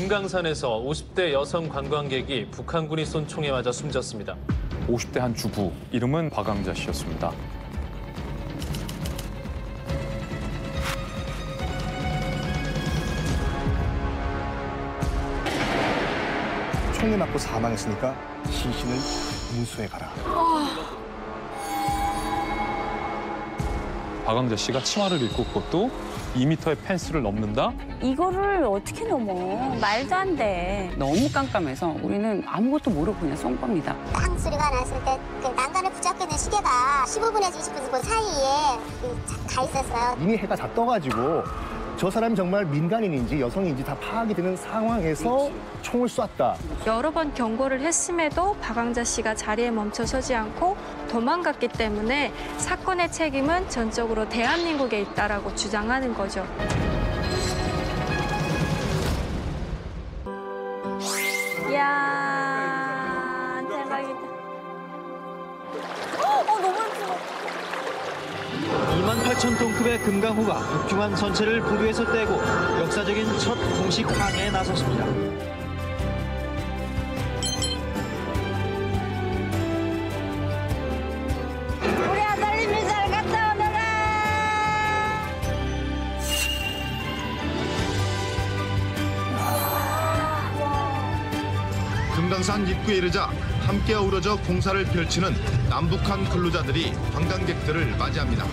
금강산에서 50대 여성 관광객이 북한군이 쏜 총에 맞아 숨졌습니다. 50대 한 주부, 이름은 박광자 씨였습니다. 총에 맞고 사망했으니까 시신을 문수에 가라. 박광자 씨가 치마를 입고 그것도 2m의 펜스를 넘는다? 이거를 어떻게 넘어? 말도 안 돼. 너무 깜깜해서 우리는 아무것도 모르고 그냥 쏜 겁니다. 빵 소리가 났을 때 그 난간을 붙잡고 있는 시계가 15분에서 20분 그 사이에 가 있었어요. 이미 해가 다 떠가지고 저 사람이 정말 민간인인지 여성인지 다 파악이 되는 상황에서 총을 쐈다. 여러 번 경고를 했음에도 박광자 씨가 자리에 멈춰 서지 않고 도망갔기 때문에 사건의 책임은 전적으로 대한민국에 있다라고 주장하는 거죠. 이야, 대박이다. 너무 예쁘다. 28,000톤급의 금강호가 육중한 선체를 부두에서 떼고 역사적인 첫 공식 항해에 나섰습니다. 우리 아들님이 잘 갔다 오너라. 금강산 입구에 이르자 함께 어우러져 공사를 펼치는 남북한 근로자들이 관광객들을 맞이합니다.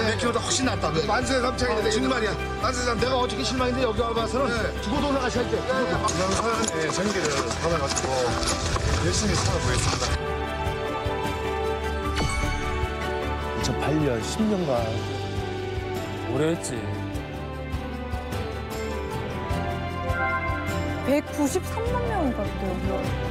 내 키보다 훨씬 낫다. 만세삼창인데 정말이야. 만세삼 내가 어저께 실망인데 여기 와봐서는 죽어도 나가셔야 돼. 금강산의 생기를 받아가지고 열심히 살아보겠습니다. 2008년 10년간 오래 했지. 193만 명이 갔대요.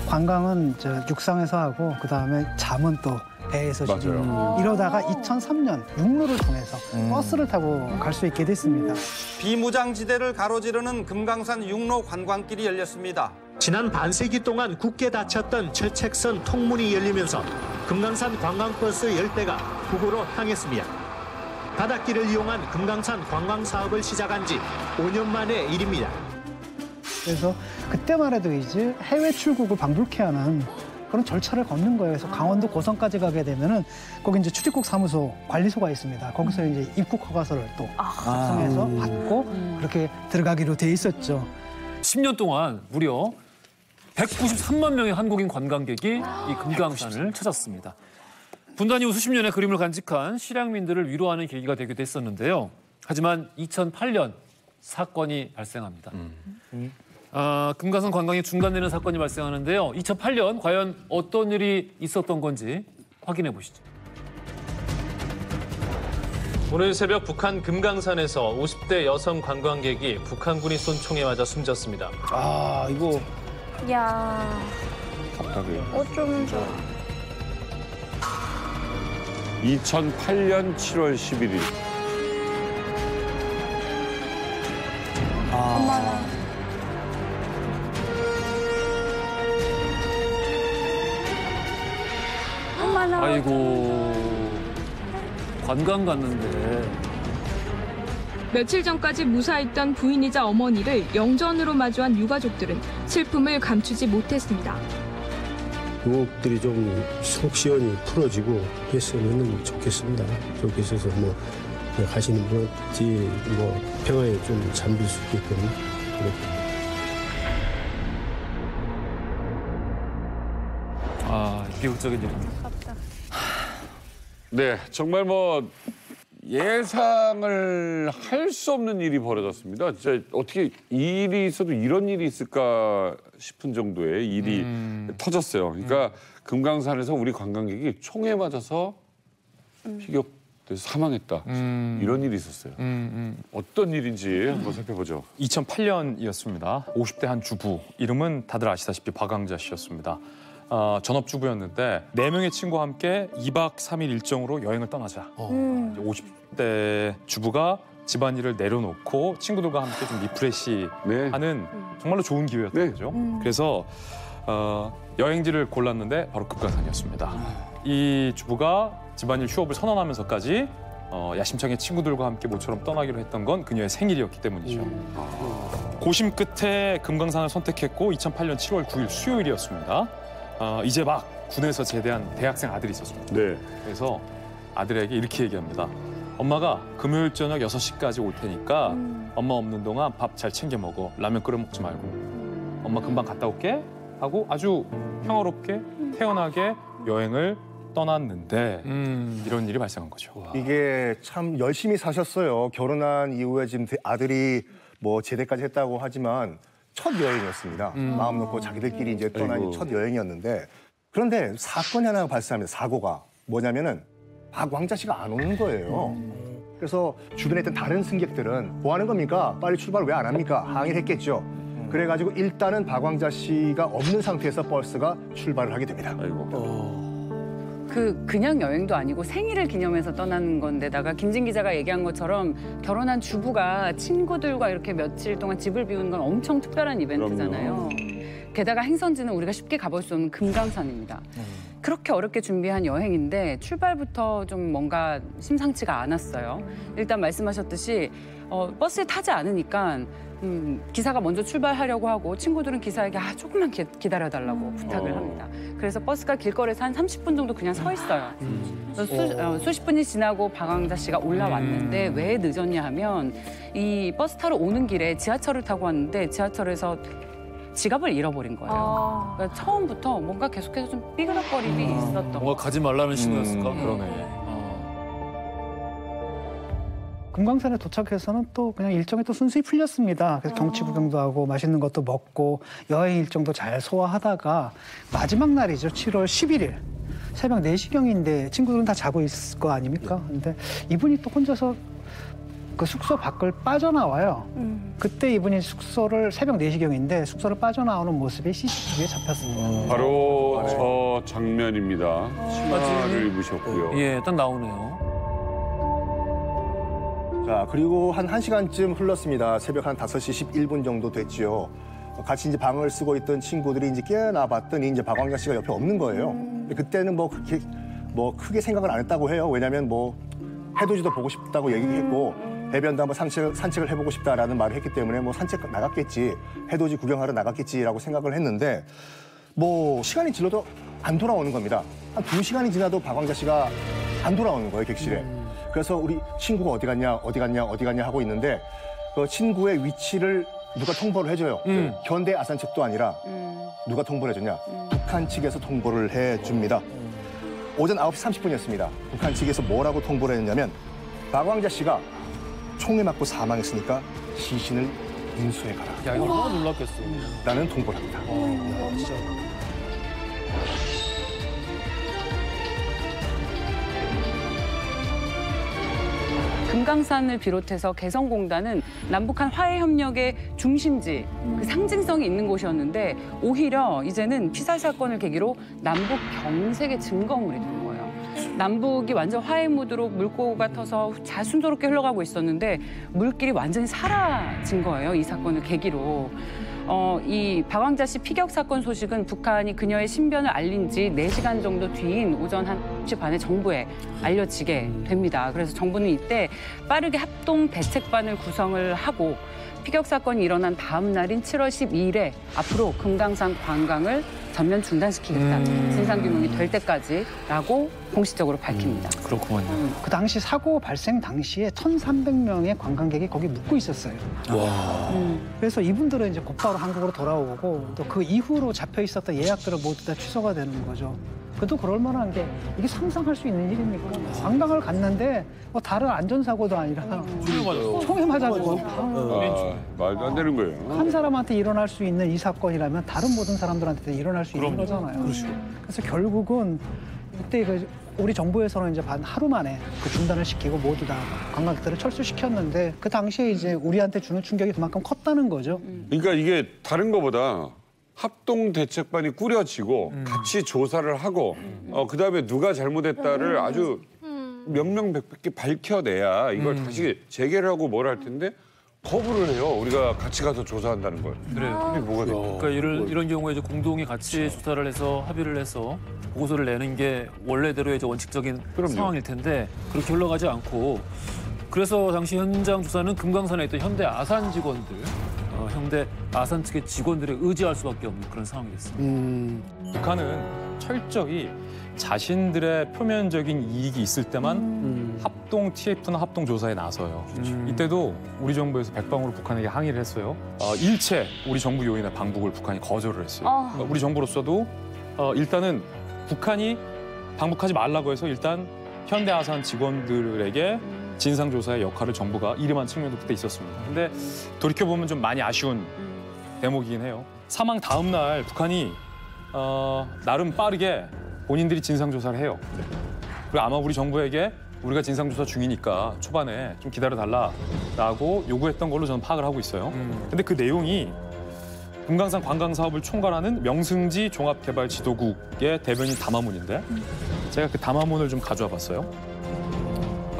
관광은 육상에서 하고 그다음에 잠은 또 배에서 쉬고 이러다가 2003년 육로를 통해서 버스를 타고 갈 수 있게 됐습니다. 비무장지대를 가로지르는 금강산 육로 관광길이 열렸습니다. 지난 반세기 동안 굳게 닫혔던 철책선 통문이 열리면서 금강산 관광버스 10대가 북으로 향했습니다. 바닷길을 이용한 금강산 관광 사업을 시작한 지 5년 만의 일입니다. 그래서 그때만 해도 이제 해외 출국을 방불케 하는 그런 절차를 걷는 거예요. 그래서 강원도 고성까지 가게 되면은 거기 이제 출입국 사무소 관리소가 있습니다. 거기서 이제 입국 허가서를 또 작성해서 받고 그렇게 들어가기로 돼 있었죠. 10년 동안 무려 193만 명의 한국인 관광객이 이 금강산을 찾았습니다. 분단 이후 수십 년의 그림을 간직한 실향민들을 위로하는 계기가 되기도 했었는데요. 하지만 2008년 사건이 발생합니다. 금강산 관광이 중단되는 사건이 발생하는데요. 2008년 과연 어떤 일이 있었던 건지 확인해 보시죠. 오늘 새벽 북한 금강산에서 50대 여성 관광객이 북한군이 쏜 총에 맞아 숨졌습니다. 이거 야, 갑자기. 어쩌면 좋아. 2008년 7월 11일. 엄마나. 엄마나. 아이고, 관광 갔는데. 며칠 전까지 무사했던 부인이자 어머니를 영전으로 마주한 유가족들은 슬픔을 감추지 못했습니다. 유혹들이 좀 속 시원히 풀어지고 했으면 좋겠습니다. 좋겠어서 가시는 분이 평화에 좀 잠들 수 있게끔 그렇게. 비극적인 일입니다. 네, 정말 예상을 할 수 없는 일이 벌어졌습니다. 진짜 어떻게 이 일이 있어도 이런 일이 있을까 싶은 정도의 일이 터졌어요. 그러니까 금강산에서 우리 관광객이 총에 맞아서 피격돼서 사망했다. 이런 일이 있었어요. 어떤 일인지 한번 살펴보죠. 2008년이었습니다. 50대 한 주부, 이름은 다들 아시다시피 박광자 씨였습니다. 전업주부였는데 4명의 친구와 함께 2박 3일 일정으로 여행을 떠나자. 50대 주부가 집안일을 내려놓고 친구들과 함께 좀 리프레시하는 정말로 좋은 기회였던 거죠. 그래서 여행지를 골랐는데 바로 금강산이었습니다. 이 주부가 집안일 휴업을 선언하면서까지 야심차게 친구들과 함께 모처럼 떠나기로 했던 건 그녀의 생일이었기 때문이죠. 고심 끝에 금강산을 선택했고 2008년 7월 9일 수요일이었습니다. 이제 막 군에서 제대한 대학생 아들이 있었습니다. 그래서 아들에게 이렇게 얘기합니다. 엄마가 금요일 저녁 6시까지 올 테니까 엄마 없는 동안 밥 잘 챙겨 먹어. 라면 끓여 먹지 말고. 엄마 금방 갔다 올게 하고 아주 평화롭게 태연하게 여행을 떠났는데 이런 일이 발생한 거죠. 이게 참 열심히 사셨어요. 결혼한 이후에 지금 아들이 뭐 제대까지 했다고 하지만 첫 여행이었습니다. 마음 놓고 자기들끼리 이제 떠난 첫 여행이었는데 그런데 사건이 하나 발생합니다. 사고가 뭐냐면은 박왕자 씨가 안 오는 거예요. 그래서 주변에 있던 다른 승객들은 뭐 하는 겁니까? 빨리 출발 왜 안 합니까? 항의를 했겠죠. 그래가지고 일단은 박왕자 씨가 없는 상태에서 버스가 출발을 하게 됩니다. 그냥 여행도 아니고 생일을 기념해서 떠나는 건데다가 김진 기자가 얘기한 것처럼 결혼한 주부가 친구들과 이렇게 며칠 동안 집을 비우는 건 엄청 특별한 이벤트잖아요. 게다가 행선지는 우리가 쉽게 가볼 수 없는 금강산입니다. 그렇게 어렵게 준비한 여행인데 출발부터 좀 뭔가 심상치가 않았어요. 일단 말씀하셨듯이 버스에 타지 않으니까 기사가 먼저 출발하려고 하고 친구들은 기사에게 조금만 기다려달라고 부탁을 합니다. 그래서 버스가 길거리에서 한 30분 정도 그냥 서 있어요. 수십 분이 지나고 박왕자 씨가 올라왔는데 왜 늦었냐 하면 이 버스 타러 오는 길에 지하철을 타고 왔는데 지하철에서 지갑을 잃어버린 거예요. 그러니까 처음부터 뭔가 계속해서 좀 삐그덕거림이 있었던 뭔가 가지 말라는 신호였을까? 그러네. 금강산에 도착해서는 또 그냥 일정이 또 순수히 풀렸습니다. 그래서 경치 구경도 하고 맛있는 것도 먹고 여행 일정도 잘 소화하다가 마지막 날이죠. 7월 11일. 새벽 4시경인데 친구들은 다 자고 있을 거 아닙니까? 근데 이분이 또 혼자서 그 숙소 밖을 빠져나와요. 그때 이분이 숙소를 새벽 4시경인데 숙소를 빠져나오는 모습이 CCTV에 잡혔습니다. 바로 저 장면입니다. 치마를 입으셨고요. 예, 딱 나오네요. 자, 그리고 한 1시간쯤 흘렀습니다. 새벽 한 5시 11분 정도 됐지요. 같이 이제 방을 쓰고 있던 친구들이 이제 깨어나 봤더니 이제 박왕자 씨가 옆에 없는 거예요. 그때는 뭐 그렇게 크게 생각을 안 했다고 해요. 왜냐면 뭐 해돋이도 보고 싶다고 얘기했고 해변도 한번 산책을 해보고 싶다라는 말을 했기 때문에 뭐 산책 나갔겠지, 해돋이 구경하러 나갔겠지라고 생각을 했는데 뭐 시간이 질러도 안 돌아오는 겁니다. 한 2시간이 지나도 박왕자 씨가 안 돌아오는 거예요, 객실에. 그래서 우리 친구가 어디 갔냐 하고 있는데 그 친구의 위치를 누가 통보를 해줘요. 현대 아산 측도 아니라 누가 통보를 해줬냐? 북한 측에서 통보를 해줍니다. 오전 9시 30분이었습니다. 북한 측에서 뭐라고 통보를 했냐면 박왕자 씨가 총에 맞고 사망했으니까 시신을 인수해 가라. 야, 이거 얼마나 놀랐겠어. 라는 통보를 합니다. 진짜. 금강산을 비롯해서 개성공단은 남북한 화해협력의 중심지, 그 상징성이 있는 곳이었는데 오히려 이제는 피살 사건을 계기로 남북 경색의 증거물이 된 거예요. 남북이 완전 화해 무드로 물고가 터서 순조롭게 흘러가고 있었는데 물길이 완전히 사라진 거예요. 이 사건을 계기로. 이 박왕자 씨 피격 사건 소식은 북한이 그녀의 신변을 알린 지 4시간 정도 뒤인 오전 한 9시 반에 정부에 알려지게 됩니다. 그래서 정부는 이때 빠르게 합동 대책반을 구성을 하고 피격 사건이 일어난 다음 날인 7월 12일에 앞으로 금강산 관광을 전면 중단시키겠다. 진상규명이 될 때까지라고 공식적으로 밝힙니다. 그렇구만요. 그 당시 사고 발생 당시에 1,300명의 관광객이 거기 묵고 있었어요. 와. 그래서 이분들은 이제 곧바로 한국으로 돌아오고 또 그 이후로 잡혀 있었던 예약들은 모두 다 취소가 되는 거죠. 그래도 그럴 만한 게 이게 상상할 수 있는 일입니까? 관광을 갔는데 뭐 다른 안전사고도 아니라 총에 맞아가지고 말도 안 되는 거예요. 한 사람한테 일어날 수 있는 이 사건이라면 다른 모든 사람들한테 일어날 수 있는 거잖아요. 그래서 결국은 이때 우리 정부에서는 이제 하루 만에 그 중단을 시키고 모두 다 관광객들을 철수시켰는데 그 당시에 이제 우리한테 주는 충격이 그만큼 컸다는 거죠. 그러니까 이게 다른 거보다 합동 대책반이 꾸려지고 같이 조사를 하고 그다음에 누가 잘못했다를 아주 명명백백히 밝혀내야 이걸 다시 재개를 하고 뭘 할 텐데 거부를 해요. 우리가 같이 가서 조사한다는 걸. 그래요. 이게 뭐가 될까? 그러니까 이런 경우에 이제 공동이 같이 조사를 해서 합의를 해서 보고서를 내는 게 원래대로의 이제 원칙적인 상황일 텐데 그렇게 흘러가지 않고 그래서 당시 현장 조사는 금강산에 있던 현대 아산 직원들, 현대 아산 측의 직원들에 의지할 수밖에 없는 그런 상황이 됐습니다. 북한은 철저히 자신들의 표면적인 이익이 있을 때만 합동 TF나 합동 조사에 나서요. 이때도 우리 정부에서 백방으로 북한에게 항의를 했어요. 일체 우리 정부 요인의 방북을 북한이 거절을 했어요. 그러니까 우리 정부로서도 일단은 북한이 방북하지 말라고 해서 일단 현대아산 직원들에게 진상조사의 역할을 정부가 이름한 측면도 그때 있었습니다. 근데 돌이켜보면 좀 많이 아쉬운 대목이긴 해요. 사망 다음 날 북한이 나름 빠르게 본인들이 진상조사를 해요. 그리고 아마 우리 정부에게 우리가 진상조사 중이니까 초반에 좀 기다려달라고 요구했던 걸로 저는 파악을 하고 있어요. 근데 그 내용이 금강산 관광사업을 총괄하는 명승지 종합개발지도국의 대변인 담화문인데 제가 그 담화문을 좀 가져와 봤어요.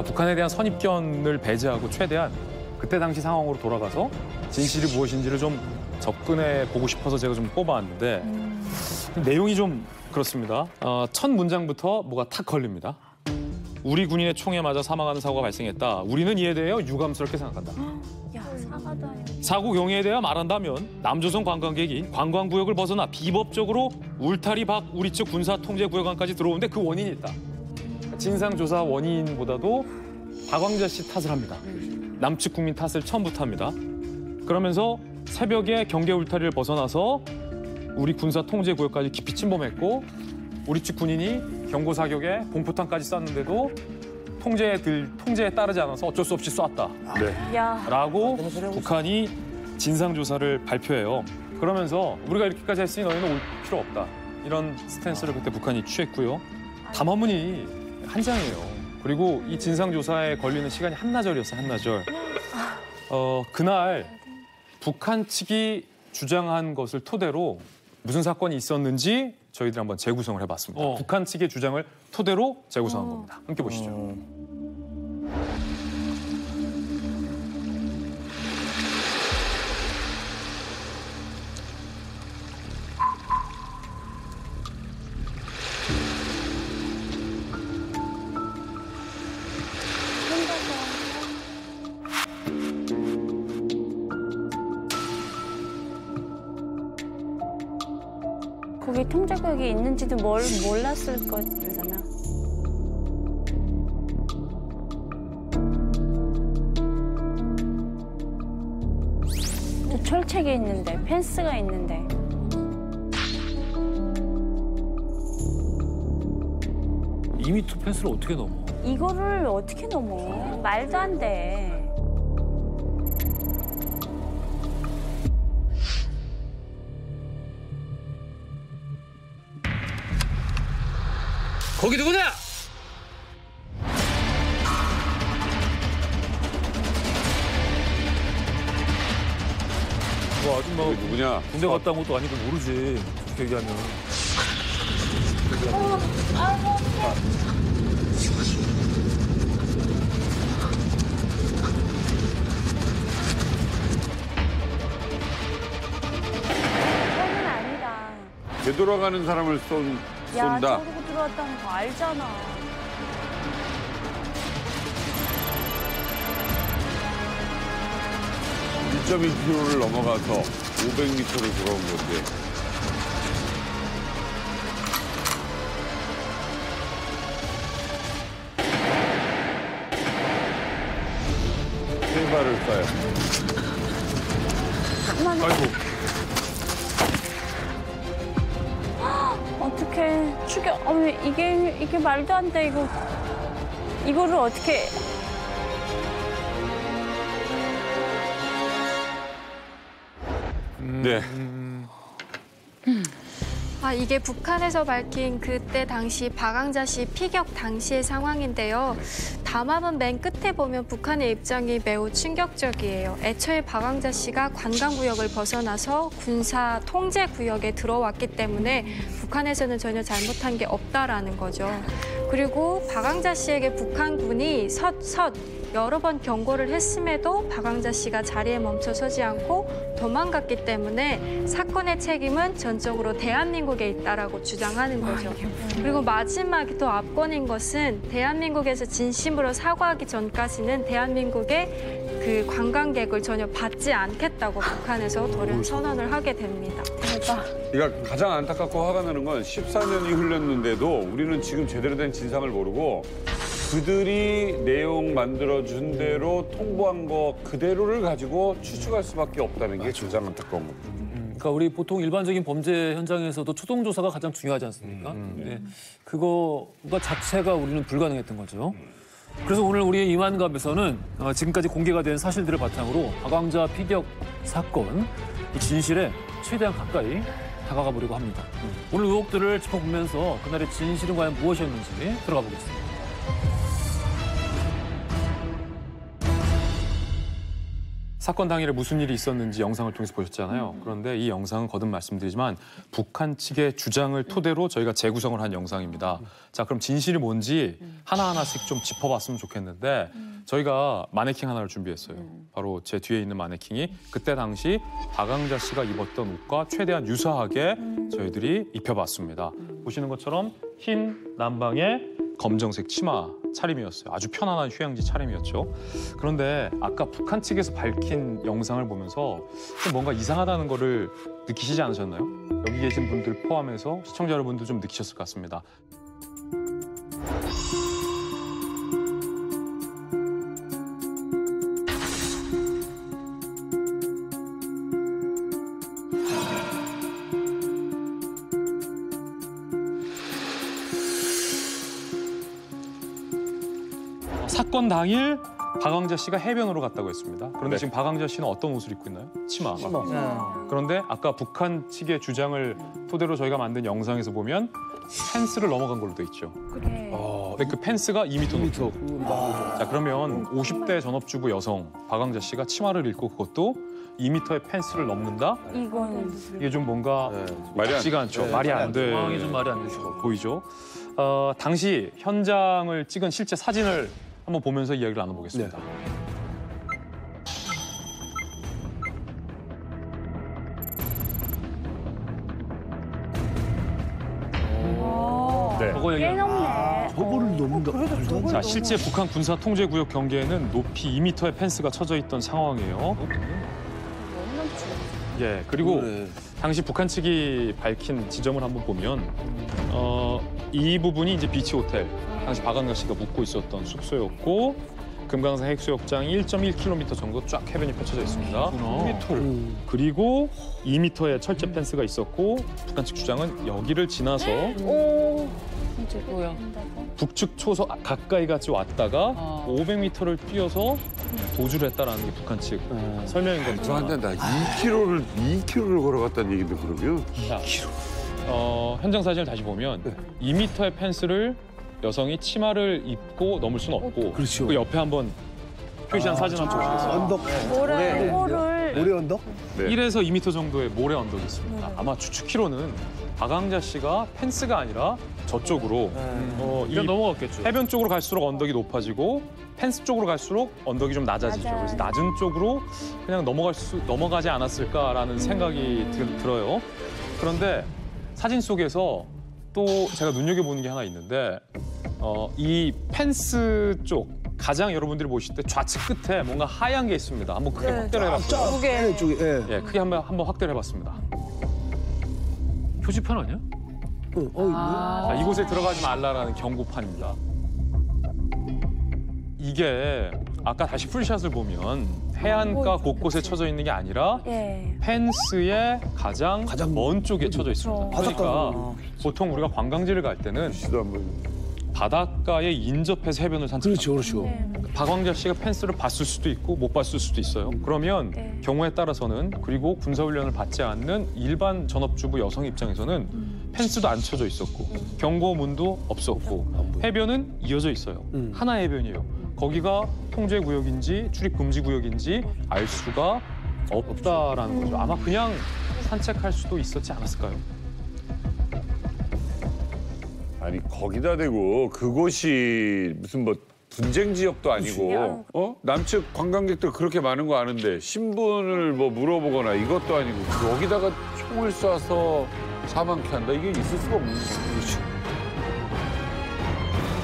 북한에 대한 선입견을 배제하고 최대한 그때 당시 상황으로 돌아가서 진실이 무엇인지를 좀 접근해 보고 싶어서 제가 좀 뽑아왔는데 내용이 좀 그렇습니다. 첫 문장부터 뭐가 탁 걸립니다. 우리 군인의 총에 맞아 사망하는 사고가 발생했다. 우리는 이에 대해 유감스럽게 생각한다. 야, 사과도 아니고. 사고 경위에 대해 말한다면 남조선 관광객이 관광구역을 벗어나 비법적으로 울타리 밖 우리 측 군사통제구역안까지 들어오는데 그 원인이 있다. 진상조사 원인보다도 박광자 씨 탓을 합니다. 남측 국민 탓을 처음부터 합니다. 그러면서 새벽에 경계 울타리를 벗어나서 우리 군사 통제 구역까지 깊이 침범했고 우리 측 군인이 경고 사격에 공포탄까지 쐈는데도 통제에 따르지 않아서 어쩔 수 없이 쐈다. 라고 북한이 진상조사를 발표해요. 그러면서 우리가 이렇게까지 했으니 너희는 올 필요 없다. 이런 스탠스를 그때 북한이 취했고요. 담화문이 한 장이에요. 그리고 이 진상조사에 걸리는 시간이 한나절이었어요. 한나절. 그날 북한 측이 주장한 것을 토대로 무슨 사건이 있었는지 저희들이 한번 재구성을 해봤습니다. 북한 측의 주장을 토대로 재구성한 겁니다. 함께 보시죠. 거기 통제구역이 있는지도 몰랐을 거잖아. 철책이 있는데, 펜스가 있는데. 이미 펜스를 어떻게 넘어? 이거를 어떻게 넘어? 말도 안 돼. 거기 누구냐? 뭐 아줌마 누구냐? 군대 갔다 온 것도 아니고 모르지. 그렇게 얘기하면. 그건 아니다. 되돌아가는 사람을 야, 쏜다. 저러고 들어왔다는 거 알잖아. (1.2km를) 넘어가서 500m를 돌아온 건데. 세 발을 쏴요. 아이고. 어떻게 어머, 이게 말도 안 돼. 이거를 어떻게? 네. 이게 북한에서 밝힌 그때 당시 박광자 씨 피격 당시의 상황인데요. 담화문 맨 끝에 보면 북한의 입장이 매우 충격적이에요. 애초에 박광자 씨가 관광구역을 벗어나서 군사 통제 구역에 들어왔기 때문에 북한에서는 전혀 잘못한 게 없다라는 거죠. 그리고 박왕자 씨에게 북한군이 섰 여러 번 경고를 했음에도 박왕자 씨가 자리에 멈춰서지 않고 도망갔기 때문에 사건의 책임은 전적으로 대한민국에 있다라고 주장하는 거죠. 그리고 마지막에 또 압권인 것은 대한민국에서 진심으로 사과하기 전까지는 대한민국의 그 관광객을 전혀 받지 않겠다고 북한에서 돌연 선언을 하게 됩니다. 그러니까 가장 안타깝고 화가 나는 건 14년이 흘렀는데도 우리는 지금 제대로 된 진상을 모르고 그들이 내용 만들어준 대로 통보한 거 그대로를 가지고 추측할 수밖에 없다는 게 가장 안타까운 겁니다. 그러니까 우리 보통 일반적인 범죄 현장에서도 초동 조사가 가장 중요하지 않습니까? 네. 그거가 자체가 우리는 불가능했던 거죠. 그래서 오늘 우리의 이만갑에서는 지금까지 공개가 된 사실들을 바탕으로 박왕자 피격 사건 이 진실에 최대한 가까이 다가가 보려고 합니다. 오늘 의혹들을 짚어보면서 그날의 진실은 과연 무엇이었는지 들어가 보겠습니다. 사건 당일에 무슨 일이 있었는지 영상을 통해서 보셨잖아요. 그런데 이 영상은 거듭 말씀드리지만 북한 측의 주장을 토대로 저희가 재구성을 한 영상입니다. 자, 그럼 진실이 뭔지 하나하나씩 좀 짚어봤으면 좋겠는데 저희가 마네킹 하나를 준비했어요. 바로 제 뒤에 있는 마네킹이 그때 당시 박왕자 씨가 입었던 옷과 최대한 유사하게 저희들이 입혀봤습니다. 보시는 것처럼 흰 남방의 검정색 치마 차림이었어요. 아주 편안한 휴양지 차림이었죠. 그런데 아까 북한 측에서 밝힌 영상을 보면서 좀 뭔가 이상하다는 거를 느끼시지 않으셨나요? 여기 계신 분들 포함해서 시청자 여러분도 좀 느끼셨을 것 같습니다. 사건 당일 박왕자 씨가 해변으로 갔다고 했습니다. 그런데 지금 박왕자 씨는 어떤 옷을 입고 있나요? 치마. 그런데 아까 북한 측의 주장을 토대로 저희가 만든 영상에서 보면 펜스를 넘어간 걸로 돼 있죠. 그래. 근데 그 펜스가 2m 높죠. 자, 그러면 50대 전업주부 여성 박왕자 씨가 치마를 입고 그것도 2m의 펜스를 넘는다? 이게 좀 뭔가 맞지가 않죠. 말이 안 돼. 상황이 좀 말이 안 되죠. 보이죠? 당시 현장을 찍은 실제 사진을 한번 보면서 이야기를 나눠보겠습니다. 네. 꽤 넘네. 저거를 넘는다. 자, 실제 북한 군사 통제 구역 경계에는 높이 2m의 펜스가 쳐져 있던 상황이에요. 예, 그리고 당시 북한 측이 밝힌 지점을 한번 보면 이 부분이 이제 비치 호텔, 당시 박왕자 씨가 묵고 있었던 숙소였고 금강산 해수욕장 1.1km 정도 쫙 해변이 펼쳐져 있습니다. 2m. 그리고 2m의 철제 펜스가 있었고 북한 측 주장은 여기를 지나서 진짜 뭐야? 북측 초소 가까이까지 왔다가 500m를 뛰어서 도주를 했다라는 게 북한 측 설명인 겁니다. 말도 안 된다. 2km를 걸어갔다는 얘기인데 그러면? 2km. 현장 사진을 다시 보면 2m의 펜스를 여성이 치마를 입고 넘을 수는 없고 그 옆에 한번 표시한 사진 한번 보시겠어요? 모래 언덕? 1에서 2m 정도의 모래 언덕이 있습니다. 아마 추측키로는 박왕자 씨가 펜스가 아니라 저쪽으로 그냥 넘어갔겠죠. 해변 쪽으로 갈수록 언덕이 높아지고 펜스 쪽으로 갈수록 언덕이 좀 낮아지죠. 그래서 낮은 쪽으로 그냥 넘어가지 않았을까라는 생각이 들어요. 그런데 사진 속에서 또 제가 눈여겨보는 게 하나 있는데 이 펜스 쪽 가장 여러분들이 보실 때 좌측 끝에 뭔가 하얀 게 있습니다. 한번 크게 확대를 해봤어요. 예, 크게 한번 확대를 해봤습니다. 표지판 아니야? 자, 이곳에 들어가지 말라라는 경고판입니다. 이게 아까 다시 풀샷을 보면 해안가 곳곳에 쳐져 있는 게 아니라 펜스의 가장 먼 쪽에 쳐져 있습니다. 그러니까 보통 우리가 관광지를 갈 때는 바닷가에 인접해서 해변을 산책합니다. 그렇죠. 박왕자 씨가 펜스를 봤을 수도 있고 못 봤을 수도 있어요. 그러면 경우에 따라서는 그리고 군사훈련을 받지 않는 일반 전업주부 여성 입장에서는 펜스도 안 쳐져 있었고 경고문도 없었고 해변은 이어져 있어요. 하나의 해변이에요. 거기가 통제 구역인지 출입 금지 구역인지 알 수가 없다라는 거죠. 아마 그냥 산책할 수도 있었지 않았을까요? 아니 거기다 대고 그곳이 무슨 뭐 분쟁 지역도 아니고 남측 관광객들 그렇게 많은 거 아는데 신분을 뭐 물어보거나 이것도 아니고 여기다가 총을 쏴서 사망케 한다 이게 있을 수가 없는 거죠.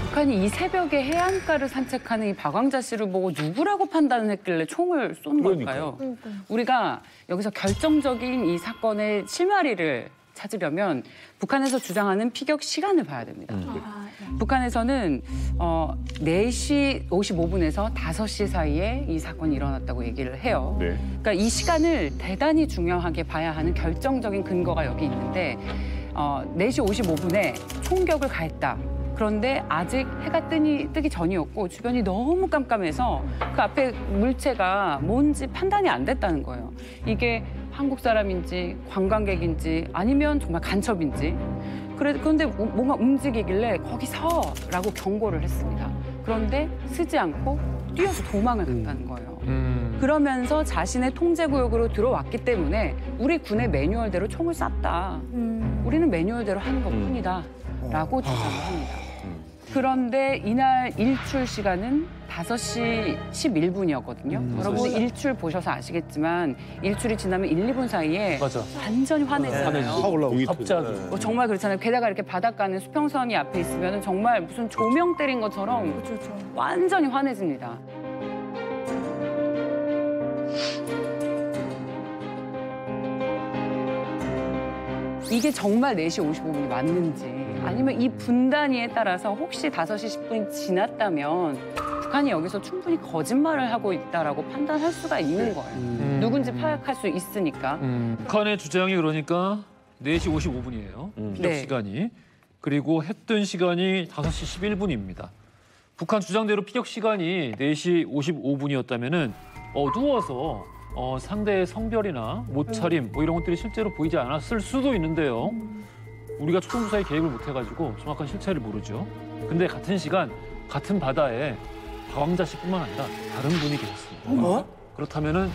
북한이 이 새벽에 해안가를 산책하는 이 박왕자 씨를 보고 누구라고 판단했길래 총을 쏜 걸까요? 우리가 여기서 결정적인 이 사건의 실마리를 찾으려면 북한에서 주장하는 피격 시간을 봐야 됩니다. 북한에서는 4시 55분에서 5시 사이에 이 사건이 일어났다고 얘기를 해요. 네. 그러니까 이 시간을 대단히 중요하게 봐야 하는 결정적인 근거가 여기 있는데 4시 55분에 총격을 가했다. 그런데 아직 해가 뜨기 전이었고 주변이 너무 깜깜해서 그 앞에 물체가 뭔지 판단이 안 됐다는 거예요. 이게 한국 사람인지 관광객인지 아니면 정말 간첩인지. 그런데 뭔가 움직이길래 거기 서라고 경고를 했습니다. 그런데 쓰지 않고 뛰어서 도망을 갔다는 거예요. 그러면서 자신의 통제구역으로 들어왔기 때문에 우리 군의 매뉴얼대로 총을 쐈다. 우리는 매뉴얼대로 하는 것뿐이다. 라고 주장을 합니다. 그런데 이날 일출 시간은 5시 11분이었거든요. 여러분들 일출 보셔서 아시겠지만 일출이 지나면 1, 2분 사이에 완전히 환해지잖아요. 갑자기. 정말 그렇잖아요. 게다가 이렇게 바닷가는 수평선이 앞에 있으면 정말 무슨 조명 때린 것처럼 완전히 환해집니다. 이게 정말 4시 55분이 맞는지 아니면 이 분 단위에 따라서 혹시 5시 10분이 지났다면 북한이 여기서 충분히 거짓말을 하고 있다라고 판단할 수가 있는 거예요. 누군지 파악할 수 있으니까. 북한의 주장이 그러니까 4시 55분이에요. 피격 네. 시간이. 그리고 해 뜬 시간이 5시 11분입니다. 북한 주장대로 피격 시간이 4시 55분이었다면은 어두워서 상대의 성별이나 옷차림 뭐 이런 것들이 실제로 보이지 않았을 수도 있는데요. 우리가 초등부사에 계획을 못 해가지고 정확한 실체를 모르죠. 근데 같은 시간 같은 바다에 박왕자 씨뿐만 아니라 다른 분이 계셨습니다. 그렇다면은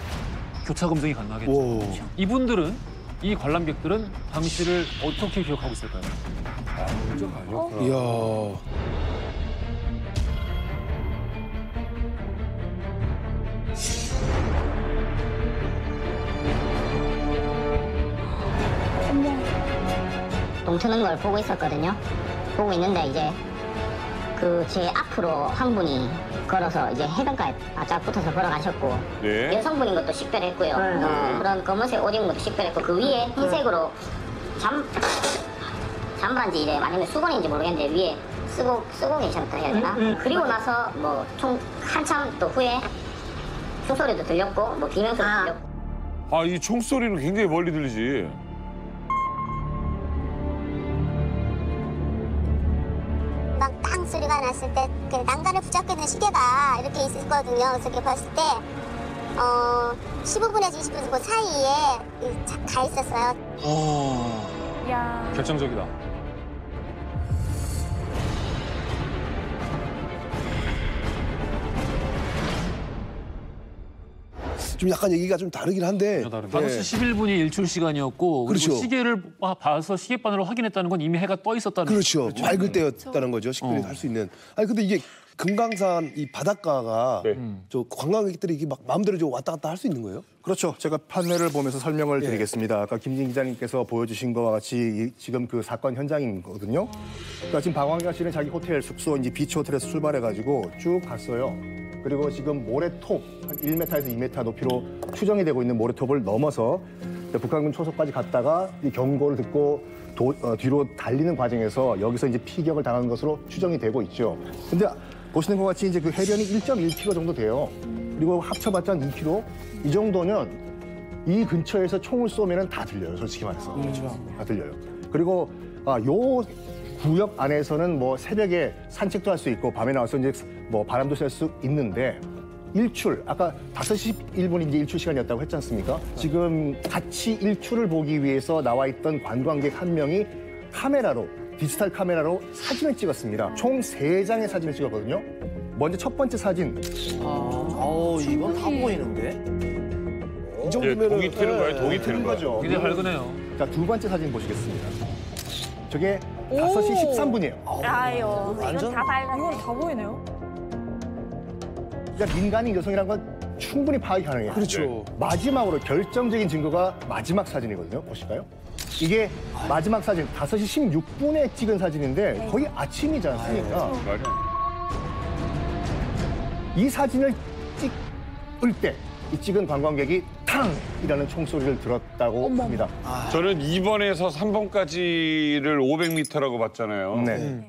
교차 검증이 가능하겠죠. 이분들은 이 관람객들은 당시를 어떻게 기억하고 있을까요? 이야. 동트는 걸 보고 있었거든요. 보고 있는데 이제 그 제 앞으로 한 분이 걸어서 이제 해변가에 바짝 붙어서 걸어가셨고 네. 여성분인 것도 식별했고요. 그런 검은색 옷 입은 것도 식별했고 그 위에 흰색으로 잠바인지 이제 아니면 수건인지 모르겠는데 위에 쓰고 계셨다 해야 되나? 그리고 나서 뭐 총 한참 또 후에 총소리도 들렸고 뭐 비명소리도 들렸고. 아, 이 총소리는 굉장히 멀리 들리지. 막 땅 소리가 났을 때 그 난간을 붙잡게 된 시계가 이렇게 있었거든요. 그래서 이렇게 봤을 때 15분에서 20분 그 사이에 가 있었어요. 야. 결정적이다. 좀 약간 얘기가 좀 다르긴 한데. 5시 11분이 일출 시간이었고 그렇죠. 그리고 시계를 봐서 시계바늘로 확인했다는 건 이미 해가 떠 있었다는 그렇죠. 거죠. 맑을 때였다는 거죠. 식별이 할 수 있는. 아니 근데 이게 금강산 이 바닷가가 저 관광객들이 이게 막 마음대로 좀 왔다 갔다 할 수 있는 거예요? 그렇죠. 제가 판넬을 보면서 설명을 드리겠습니다. 아까 김진 기자님께서 보여주신 것과 같이 지금 그 사건 현장이거든요. 그러니까 지금 박왕자 씨는 자기 호텔 숙소 이제 비치 호텔에서 출발해가지고 쭉 갔어요. 그리고 지금 모래톱 한 1m에서 2m 높이로 추정이 되고 있는 모래톱을 넘어서 북한군 초소까지 갔다가 이 경고를 듣고 뒤로 달리는 과정에서 여기서 이제 피격을 당한 것으로 추정이 되고 있죠. 근데 보시는 것 같이 이제 그 해변이 1.1km 정도 돼요. 그리고 합쳐봤자 한 2km 이 정도면 이 근처에서 총을 쏘면은 다 들려요. 솔직히 말해서 다 들려요. 그리고 요 구역 안에서는 뭐 새벽에 산책도 할 수 있고 밤에 나와서 이제 뭐 바람도 쐴 수 있는데 일출 아까 5시 1분이 이제 일출 시간이었다고 했지 않습니까? 지금 같이 일출을 보기 위해서 나와 있던 관광객 한 명이 카메라로 디지털 카메라로 사진을 찍었습니다. 총 3장의 사진을 찍었거든요. 먼저 첫 번째 사진. 이건 다 보이는데? 이 정도면 동이 트는 거예요? 동이 트는 거죠. 굉장히 밝으네요. 자, 두 번째 사진 보시겠습니다. 저게 5시 13분이에요. 아유, 이건 다 밝았네. 이건 다 보이네요. 그러니까 민간인 여성이라는 건 충분히 파악이 가능해요. 그렇죠. 마지막으로 결정적인 증거가 마지막 사진이거든요. 보실까요? 이게 마지막 사진 5시 16분에 찍은 사진인데 거의 아침이지 않습니까? 이 사진을 찍을 때 이 찍은 관광객이 탕이라는 총소리를 들었다고 합니다. 저는 2번에서 3번까지를 500m라고 봤잖아요. 네.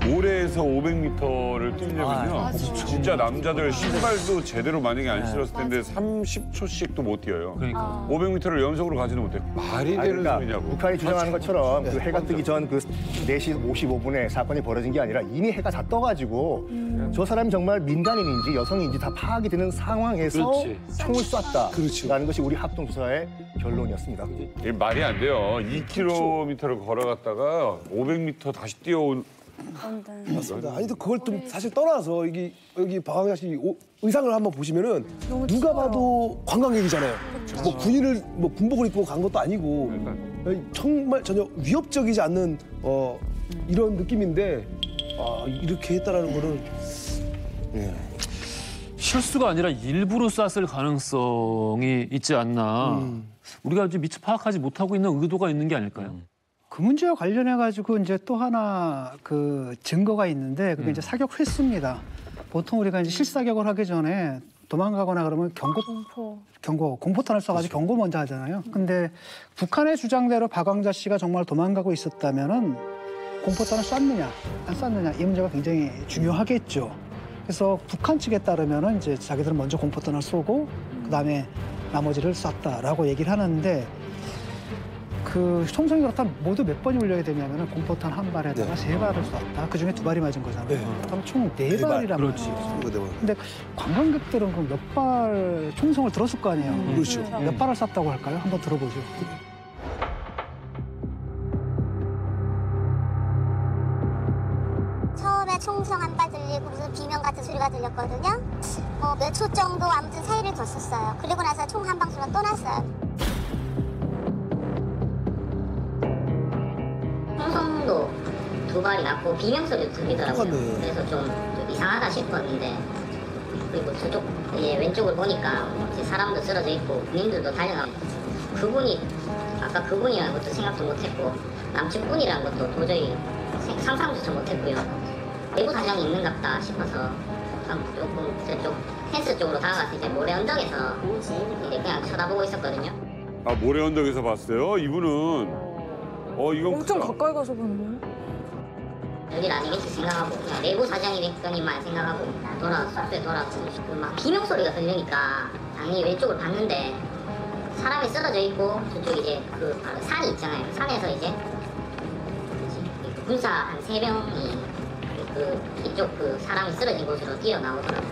모래에서 500m를 뛰려면요. 진짜 남자들 신발도 제대로 만약에 안 신었을 텐데 30초씩도 못 뛰어요. 그러니까. 500m를 연속으로 가지는 못해요. 말이 되는 그러니까 소리냐고. 북한이 주장하는 것처럼 그 해가 뜨기 전 그 4시 55분에 사건이 벌어진 게 아니라 이미 해가 다 떠가지고 저 사람이 정말 민간인인지 여성인지 다 파악이 되는 상황에서 총을 쐈다라는 것이 우리 합동조사의 결론이었습니다. 이게 말이 안 돼요. 2km를 걸어갔다가 500m 다시 뛰어온 맞습니다. 아니, 또 그걸 좀 사실 떠나서 여기 박광자 씨 의상을 한번 보시면은 누가 봐도 관광객이잖아요. 뭐 군인을 뭐 군복을 입고 간 것도 아니고 정말 전혀 위협적이지 않는 이런 느낌인데 이렇게 했다라는 거는 실수가 아니라 일부러 쐈을 가능성이 있지 않나. 우리가 이제 미처 파악하지 못하고 있는 의도가 있는 게 아닐까요? 그 문제와 관련해 가지고 이제 또 하나 그 증거가 있는데 그게 이제 사격 횟수입니다. 보통 우리가 이제 실사격을 하기 전에 도망가거나 그러면 공포탄을 쏴가지고 경고 먼저 하잖아요. 근데 북한의 주장대로 박광자 씨가 정말 도망가고 있었다면은 공포탄을 쐈느냐 안 쐈느냐 이 문제가 굉장히 중요하겠죠. 그래서 북한 측에 따르면은 이제 자기들은 먼저 공포탄을 쏘고 그다음에 나머지를 쐈다라고 얘기를 하는데. 그 총성이 그렇다면 모두 몇 번이 울려야 되냐면 공포탄 한 발에다가 3발을 쐈다. 그중에 2발이 맞은 거잖아요. 그럼 총 4발이란 그렇지. 근데 관광객들은 그럼 몇 발 총성을 들었을 거 아니에요. 그렇죠. 몇 발을 쐈다고 할까요? 한번 들어보죠. 처음에 총성 한 발 들리고 무슨 비명 같은 소리가 들렸거든요. 뭐 몇 초 정도 아무튼 사이를 뒀었어요. 그리고 나서 총 한 방수가 또 났어요. 총성도 2발이 났고 비명소리도 들리더라고요. 그래서 좀 이상하다 싶었는데 그리고 저쪽 왼쪽을 보니까 이제 사람도 쓰러져 있고 군인들도 달려가고 그분이 아까 그분이라는 것도 생각도 못했고 남측 분이라는 것도 도저히 상상조차 못했고요. 내부 사정이 있는갑다 싶어서 조금 저쪽 펜스 쪽으로 다가가서 이제 모래 언덕에서 이제 그냥 쳐다보고 있었거든요. 아, 모래 언덕에서 봤어요? 이분은 이건 엄청 크다. 가까이 가서 보는 여길 아니겠지 생각하고 그냥 내부 사정이겠거니만 생각하고 숙소에 돌아왔고 막 비명 소리가 들리니까 당연히 왼쪽을 봤는데 사람이 쓰러져 있고 저쪽 이제 그 바로 산이 있잖아요. 그 산에서 이제 군사 한 3명이 이쪽 그 사람이 쓰러진 곳으로 뛰어나오더라고요.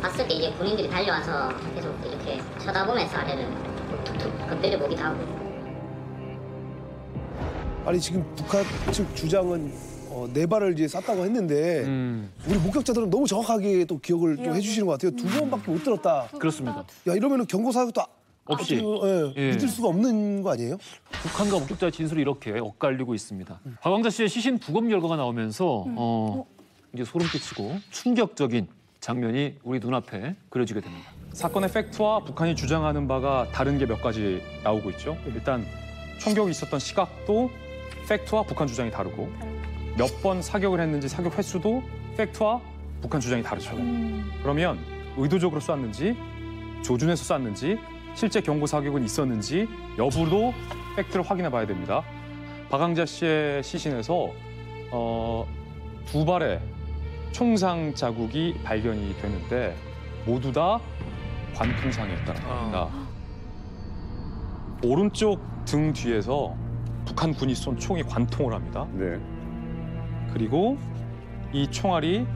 봤을 때 이제 군인들이 달려와서 계속 이렇게 쳐다보면서 아래를 툭툭 건드려보기도 하고. 아니 지금 북한 측 주장은 4발을 이제 쐈다고 했는데 우리 목격자들은 너무 정확하게 또 기억을 좀 해주시는 것 같아요. 2번밖에 못 들었다. 그렇습니다. 야 이러면은 경고 사격도 없이 믿을 수가 없는 거 아니에요? 북한과 목격자의 진술이 이렇게 엇갈리고 있습니다. 박광자 씨의 시신 부검 결과가 나오면서 이제 소름 끼치고 충격적인 장면이 우리 눈앞에 그려지게 됩니다. 사건의 팩트와 북한이 주장하는 바가 다른 게 몇 가지 나오고 있죠. 일단 총격이 있었던 시각도 팩트와 북한 주장이 다르고 몇 번 사격을 했는지 사격 횟수도 팩트와 북한 주장이 다르죠. 그러면 의도적으로 쐈는지 조준해서 쐈는지 실제 경고 사격은 있었는지 여부도 팩트를 확인해 봐야 됩니다. 박광자 씨의 시신에서 2발의 총상 자국이 발견이 되는데 모두 다 관통상이었다는 겁니다. 오른쪽 등 뒤에서 북한 군이 쏜 총이 관통을 합니다. 네. 그리고 이 총알이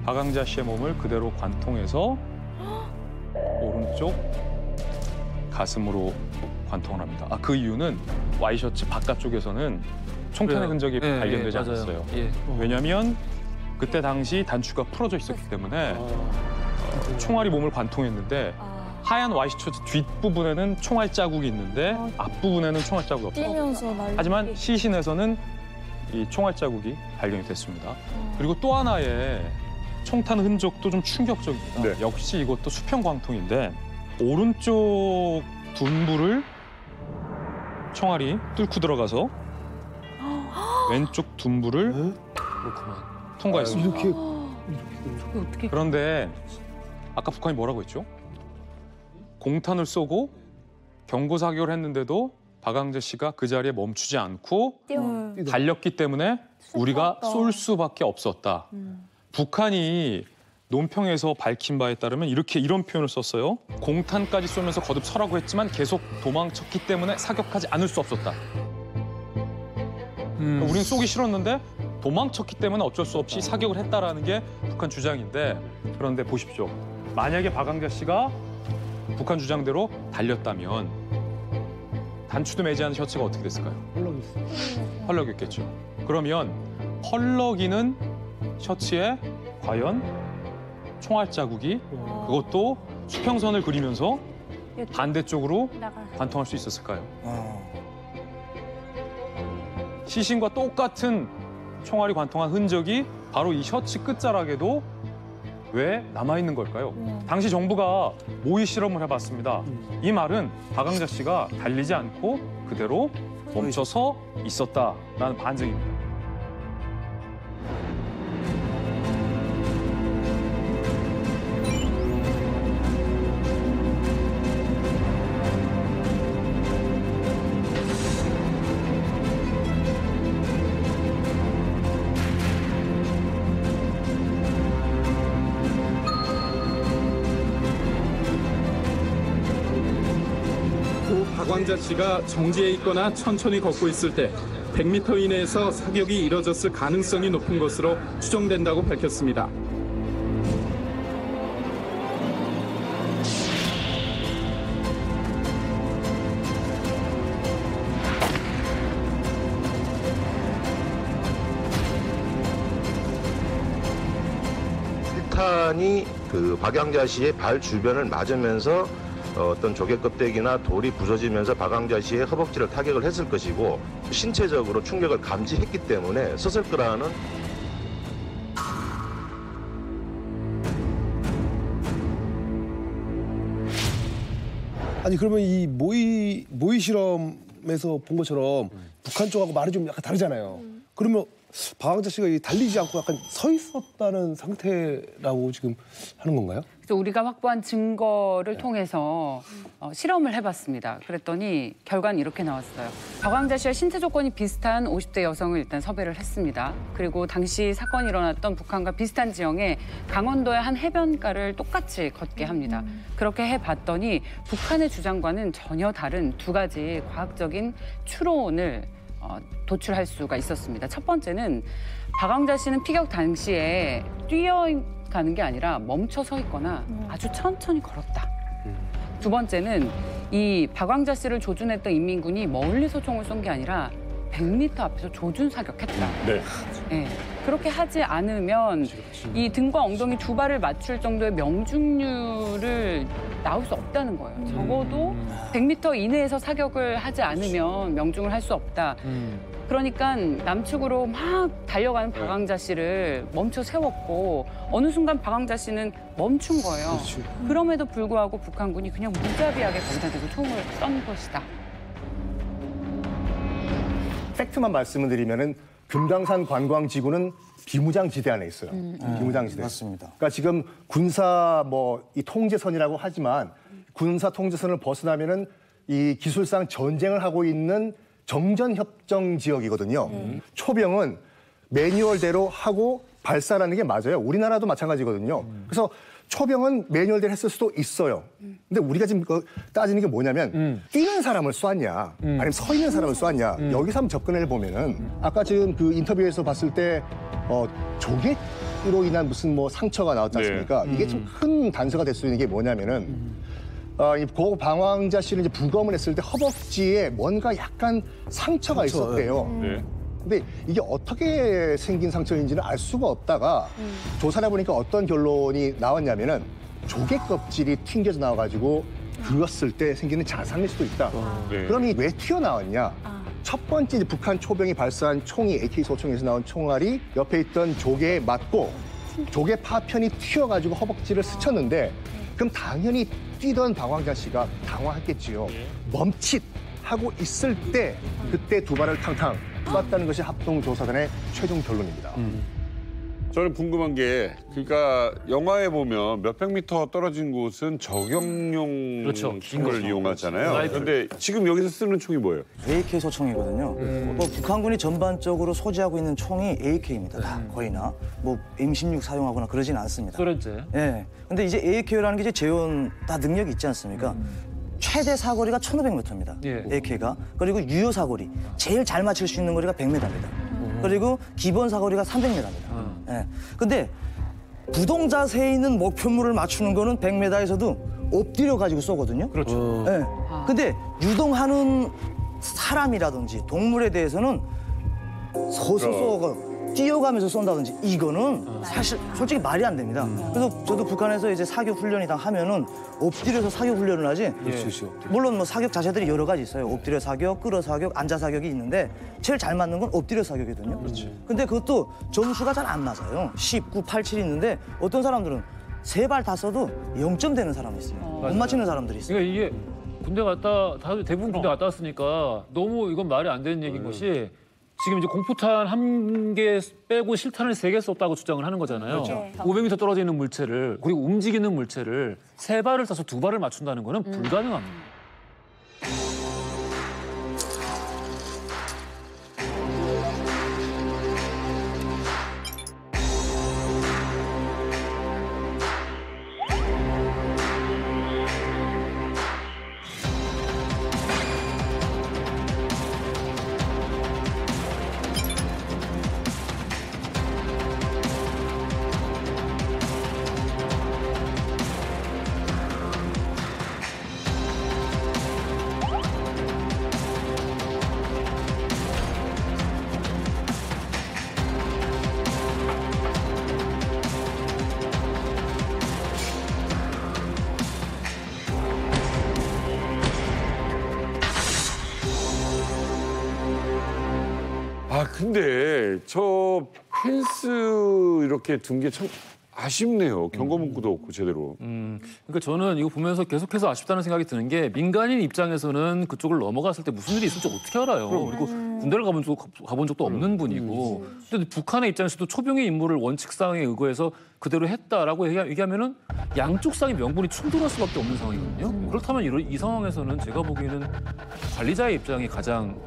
박광자 씨의 몸을 그대로 관통해서 오른쪽 가슴으로 관통을 합니다. 그 이유는 와이셔츠 바깥쪽에서는 총탄의 흔적이 발견되지 않았어요. 왜냐하면 그때 당시 단추가 풀어져 있었기 때문에 총알이 몸을 관통했는데 하얀 와이셔츠 뒷부분에는 총알 자국이 있는데 앞부분에는 총알 자국이 없어요. 뛰면서 하지만 시신에서는 이 총알 자국이 발견이 됐습니다. 그리고 또 하나의 총탄 흔적도 좀 충격적입니다. 역시 이것도 수평 광통인데 오른쪽 둔부를 총알이 뚫고 들어가서 왼쪽 둔부를 통과했습니다. 그런데 아까 북한이 뭐라고 했죠? 공탄을 쏘고 경고 사격을 했는데도 박항자 씨가 그 자리에 멈추지 않고 달렸기 때문에 우리가 쏠 수밖에 없었다. 북한이 논평에서 밝힌 바에 따르면 이런 표현을 썼어요. 공탄까지 쏘면서 거듭 서라고 했지만 계속 도망쳤기 때문에 사격하지 않을 수 없었다. 그러니까 우리는 쏘기 싫었는데 도망쳤기 때문에 어쩔 수 없이 사격을 했다라는 게 북한 주장인데 그런데 보십시오. 만약에 박항자 씨가 북한 주장대로 달렸다면 단추도 매지 않은 셔츠가 어떻게 됐을까요? 펄럭였겠죠. 그러면 펄럭이는 셔츠에 과연 총알 자국이 그것도 수평선을 그리면서 반대쪽으로 관통할 수 있었을까요? 시신과 똑같은 총알이 관통한 흔적이 바로 이 셔츠 끝자락에도 왜 남아있는 걸까요? 당시 정부가 모의 실험을 해봤습니다. 이 말은 박항자 씨가 달리지 않고 그대로 멈춰서 있었다라는 반증입니다. 박항자 씨가 정지해 있거나 천천히 걷고 있을 때 100m 이내에서 사격이 이뤄졌을 가능성이 높은 것으로 추정된다고 밝혔습니다. 실탄이 그 박항자 씨의 발 주변을 맞으면서 어떤 조개 껍데기나 돌이 부서지면서 박항자 씨의 허벅지를 타격을 했을 것이고 신체적으로 충격을 감지했기 때문에 썼을 거라는 아니 그러면 이 모의 실험에서 본 것처럼 북한 쪽하고 말이 좀 약간 다르잖아요. 그러면 박항자 씨가 달리지 않고 약간 서 있었다는 상태라고 지금 하는 건가요? 그래서 우리가 확보한 증거를 통해서 실험을 해봤습니다. 그랬더니 결과는 이렇게 나왔어요. 박항자 씨와 신체 조건이 비슷한 50대 여성을 일단 섭외를 했습니다. 그리고 당시 사건이 일어났던 북한과 비슷한 지형에 강원도의 한 해변가를 똑같이 걷게 합니다. 그렇게 해봤더니 북한의 주장과는 전혀 다른 두 가지 과학적인 추론을 도출할 수가 있었습니다. 첫 번째는 박항자 씨는 피격 당시에 뛰어가는 게 아니라 멈춰 서 있거나 아주 천천히 걸었다. 두 번째는 이 박항자 씨를 조준했던 인민군이 멀리서 총을 쏜 게 아니라 100m 앞에서 조준 사격했다. 네. 그렇게 하지 않으면 이 등과 엉덩이 두 발을 맞출 정도의 명중률을 나올 수 없다는 거예요. 적어도 100m 이내에서 사격을 하지 않으면 명중을 할 수 없다. 그러니까 남측으로 막 달려가는 박항자 씨를 멈춰 세웠고 어느 순간 박항자 씨는 멈춘 거예요. 그럼에도 불구하고 북한군이 그냥 무자비하게 거기다 대고 총을 쏜 것이다. 팩트만 말씀을 드리면은 금강산 관광지구는 비무장지대 안에 있어요. 비무장지대. 맞습니다. 그러니까 지금 군사 이 통제선이라고 하지만 군사 통제선을 벗어나면은 이 기술상 전쟁을 하고 있는 정전협정 지역이거든요. 초병은 매뉴얼대로 하고 발사라는 게 맞아요. 우리나라도 마찬가지거든요. 그래서 초병은 매뉴얼대로 했을 수도 있어요. 근데 우리가 지금 따지는 게 뭐냐면 뛰는 사람을 쏘았냐 아니면 서 있는 사람을 쏘았냐 여기서 한번 접근을 해보면은 아까 지금 그 인터뷰에서 봤을 때 조개로 인한 무슨 상처가 나왔지 않습니까? 이게 좀 큰 단서가 될 수 있는 게 뭐냐면은 이 고 방황자 씨는 이제 부검을 했을 때 허벅지에 뭔가 약간 상처가 있었대요. 근데 이게 어떻게 생긴 상처인지는 알 수가 없다가 조사를 해보니까 어떤 결론이 나왔냐면은 조개 껍질이 튕겨져 나와가지고 들었을 때 생기는 자상일 수도 있다. 네. 그럼 이 왜 튀어나왔냐? 첫 번째 이제 북한 초병이 발사한 총이 AK 소총에서 나온 총알이 옆에 있던 조개에 맞고 조개 파편이 튀어가지고 허벅지를 스쳤는데 그럼 당연히 뛰던 박광자 씨가 당황했겠지요. 멈칫하고 있을 때 그때 두 발을 탕탕 쐈다는 것이 합동조사단의 최종 결론입니다. 저는 궁금한 게 그러니까 영화에 보면 몇백 미터 떨어진 곳은 저격용 그렇죠. 총을 이용하잖아요. 라이플. 그런데 지금 여기서 쓰는 총이 뭐예요? AK 소총이거든요. 뭐 북한군이 전반적으로 소지하고 있는 총이 AK입니다. 다 거의나 뭐 M16 사용하거나 그러진 않습니다. 소련제. 예. 근데 이제 AK라는 게 이제 재현 다 능력이 있지 않습니까? 최대 사거리가 1,500m입니다. 예. AK가. 그리고 유효 사거리 제일 잘 맞출 수 있는 거리가 100m입니다. 그리고 기본 사거리가 300m입니다. 예. 근데 부동 자세에 있는 목표물을 맞추는 거는 100m에서도 엎드려 가지고 쏘거든요. 그렇죠. 예. 근데 유동하는 사람이라든지 동물에 대해서는 서서 쏘고 뛰어가면서 쏜다든지 이거는 사실 솔직히 말이 안 됩니다. 그래서 저도 북한에서 이제 사격 훈련이당 하면은 엎드려서 사격 훈련을 하지. 물론 뭐 사격 자세들이 여러 가지 있어요. 엎드려 사격, 끌어 사격, 앉아 사격이 있는데 제일 잘 맞는 건 엎드려 사격이거든요. 근데 그것도 점수가 잘 안 맞아요. 19, 87 있는데 어떤 사람들은 세 발 다 써도 0점 되는 사람이 있어요. 못 맞히는 사람들이 있어요. 그러니까 이게 군대 갔다 다들 대부분 군대 갔다 왔으니까 너무 이건 말이 안 되는 얘기인 것이 지금 이제 공포탄 1개 빼고 실탄을 3개 썼다고 주장을 하는 거잖아요. 그렇죠. 500m 떨어져 있는 물체를 그리고 움직이는 물체를 3발을 쏴서 2발을 맞춘다는 거는 불가능합니다. 아 근데 저 펜스 이렇게 둔 게 참 아쉽네요. 경고 문구도 없고 제대로. 그러니까 저는 이거 보면서 계속해서 아쉽다는 생각이 드는 게 민간인 입장에서는 그쪽을 넘어갔을 때 무슨 일이 있을지 어떻게 알아요. 그리고 군대를 가본 적도 없는 분이고. 근데 북한의 입장에서도 초병의 임무를 원칙상에 의거해서 그대로 했다라고 얘기하면은 양쪽상의 명분이 충돌할 수밖에 없는 상황이거든요. 그렇다면 이 상황에서는 제가 보기에는 관리자의 입장이 가장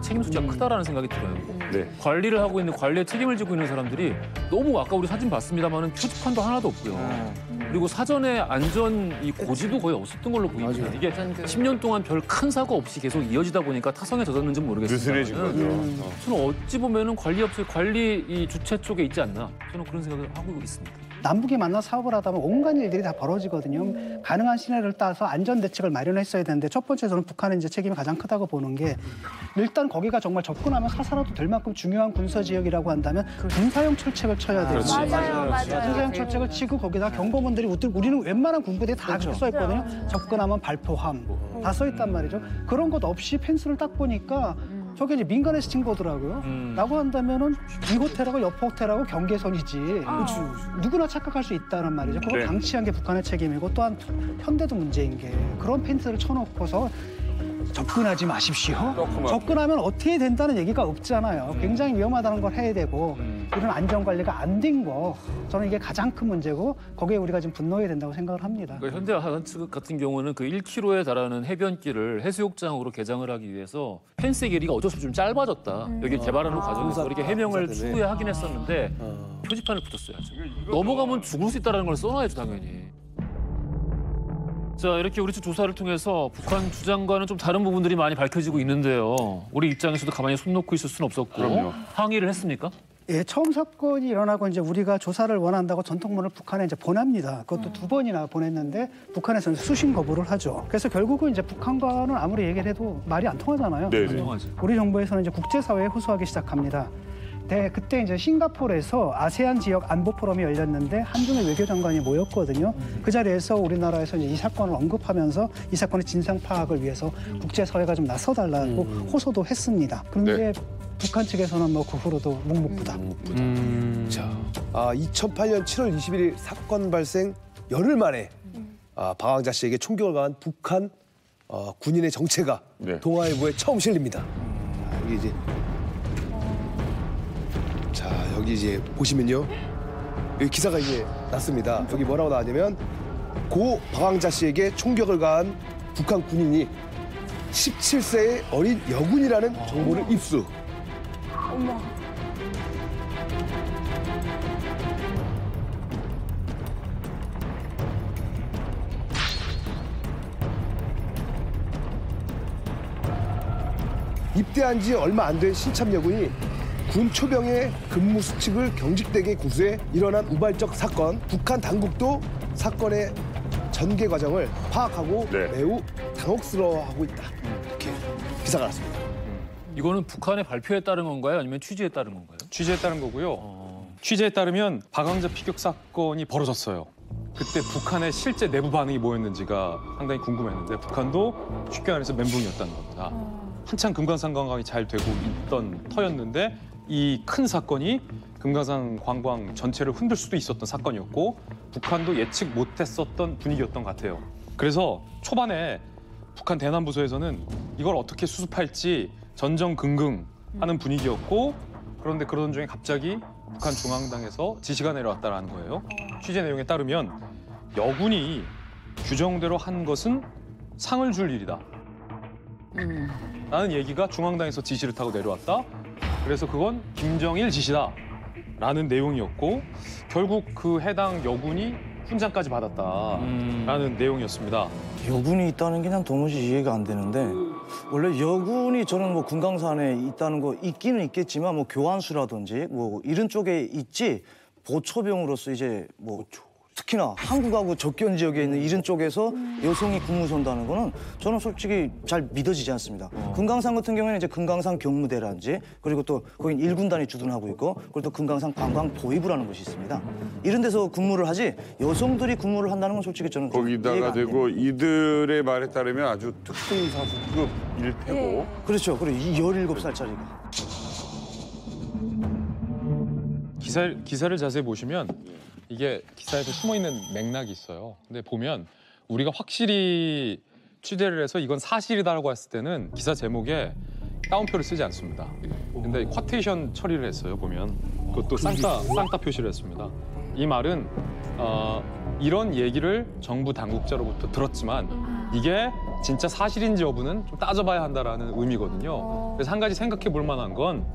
책임 소지가 크다라는 생각이 들어요. 네. 관리를 하고 있는 관리에 책임을 지고 있는 사람들이 너무 아까 우리 사진 봤습니다만은 표지판도 하나도 없고요. 그리고 사전에 안전 이 고지도 거의 없었던 걸로 보입니다. 이게 10년 동안 별 큰 사고 없이 계속 이어지다 보니까 타성에 젖었는지 모르겠습니다. 느슨해진 거죠. 저는 어찌 보면은 관리업체 관리 이 주체 쪽에 있지 않나 저는 그런 생각을 하고 있습니다. 남북이 만나 사업을 하다 보면 온갖 일들이 다 벌어지거든요. 가능한 시나리오를 따서 안전 대책을 마련했어야 되는데 첫 번째 저는 북한의 이제 책임이 가장 크다고 보는 게 일단 거기가 정말 접근하면 사살라도 될 만큼 중요한 군사 지역이라고 한다면 군사용 철책을 쳐야 돼요. 맞아요. 군사용 철책을 치고 거기다 경보문들이 우리는 웬만한 군부대에 다 그렇게 써 있거든요. 접근하면 발포함 다 써 있단 말이죠. 그런 것 없이 펜스를 딱 보니까 저게 이제 민간에서 친 거더라고요. 라고 한다면은 이 호텔하고 옆 호텔하고 경계선이지. 누구나 착각할 수 있다는 말이죠. 그걸 네. 방치한 게 북한의 책임이고 또한 현대도 문제인 게 그런 펜스를 쳐놓고서 접근하지 마십시오. 접근하면 어떻게 된다는 얘기가 없잖아요. 굉장히 위험하다는 걸 해야 되고 이런 안전관리가 안 된 거 저는 이게 가장 큰 문제고 거기에 우리가 지금 분노해야 된다고 생각을 합니다. 그러니까 현대하이츠 같은 경우는 그 1km에 달하는 해변길을 해수욕장으로 개장을 하기 위해서 펜스의 길이가 어쩔 수 없이 좀 짧아졌다. 여기 개발하는 과정에서 이렇게 해명을 추후에 하긴 했었는데 표지판을 붙였어야죠. 넘어가면 죽을 수 있다는 걸 써놔야죠 당연히. 자, 이렇게 우리 쪽 조사를 통해서 북한 주장과는 좀 다른 부분들이 많이 밝혀지고 있는데요. 우리 입장에서도 가만히 손 놓고 있을 수는 없었고 그럼요. 항의를 했습니까? 예, 처음 사건이 일어나고 이제 우리가 조사를 원한다고 전통문을 북한에 이제 보냅니다. 그것도 2번이나 보냈는데 북한에서는 수신 거부를 하죠. 그래서 결국은 이제 북한과는 아무리 얘기를 해도 말이 안 통하잖아요. 네, 안 통하죠. 우리 정부에서는 이제 국제사회에 호소하기 시작합니다. 네, 그때 이제 싱가포르에서 아세안 지역 안보 포럼이 열렸는데 한중일 외교장관이 모였거든요. 그 자리에서 우리나라에서 이제 이 사건을 언급하면서 이 사건의 진상 파악을 위해서 국제사회가 좀 나서달라고 호소도 했습니다. 그런데 북한 측에서는 뭐 그 후로도 묵묵부답. 자, 2008년 7월 21일 사건 발생 열흘 만에 박왕자 씨에게 총격을 가한 북한 군인의 정체가 동아일보에 처음 실립니다. 여기 이제 여기 이제 보시면요, 여기 기사가 이제 났습니다. 여기 뭐라고 나왔냐면 고 박왕자 씨에게 총격을 가한 북한 군인이 17세의 어린 여군이라는 정보를 입수. 어머. 입대한 지 얼마 안 된 신참 여군이 군 초병의 근무 수칙을 경직되게 고수해 일어난 우발적 사건. 북한 당국도 사건의 전개 과정을 파악하고 매우 당혹스러워하고 있다. 이렇게 기사가 났습니다. 이거는 북한의 발표에 따른 건가요? 아니면 취재에 따른 건가요? 취재에 따른 거고요. 취재에 따르면 박왕자 피격 사건이 벌어졌어요. 그때 북한의 실제 내부 반응이 뭐였는지가 상당히 궁금했는데 북한도 쉽게 말해서 멘붕이었다는 겁니다. 한창 금강산 관광이 잘 되고 있던 터였는데 이 큰 사건이 금강산 관광 전체를 흔들 수도 있었던 사건이었고 북한도 예측 못했었던 분위기였던 것 같아요. 그래서 초반에 북한 대남부서에서는 이걸 어떻게 수습할지 전전긍긍하는 분위기였고 그런데 그러던 중에 갑자기 북한 중앙당에서 지시가 내려왔다는 거예요. 취재 내용에 따르면 여군이 규정대로 한 것은 상을 줄 일이다. 라는 얘기가 중앙당에서 지시를 타고 내려왔다. 그래서 그건 김정일 지시다. 라는 내용이었고 결국 그 해당 여군이 훈장까지 받았다라는 내용이었습니다. 여군이 있다는 게 난 도무지 이해가 안 되는데 원래 여군이 저는 뭐 금강산에 있다는 거 있기는 있겠지만 뭐 교환수라든지 뭐 이런 쪽에 있지 보초병으로서 이제 뭐 특히나 한국하고 접견 지역에 있는 이런 쪽에서 여성이 근무선다는 거는 저는 솔직히 잘 믿어지지 않습니다. 금강산 같은 경우에는 이제 금강산 경무대라든지 그리고 또 거긴 1군단이 주둔하고 있고 그리고 또 금강산 관광보위부라는 것이 있습니다. 이런 데서 근무를 하지 여성들이 근무를 한다는 건 솔직히 저는 거기다가 되고 이들의 말에 따르면 아주 특등사수급일 테고. 그렇죠. 그리고 17살짜리가. 기사를 자세히 보시면 이게 기사에서 숨어있는 맥락이 있어요. 근데 보면 우리가 확실히 취재를 해서 이건 사실이다라고 했을 때는 기사 제목에 따옴표를 쓰지 않습니다. 근데 쿼테이션 처리를 했어요. 보면 그것도 쌍따 표시를 했습니다. 이 말은 이런 얘기를 정부 당국자로부터 들었지만 이게 진짜 사실인지 여부는 좀 따져봐야 한다라는 의미거든요. 그래서 한 가지 생각해 볼 만한 건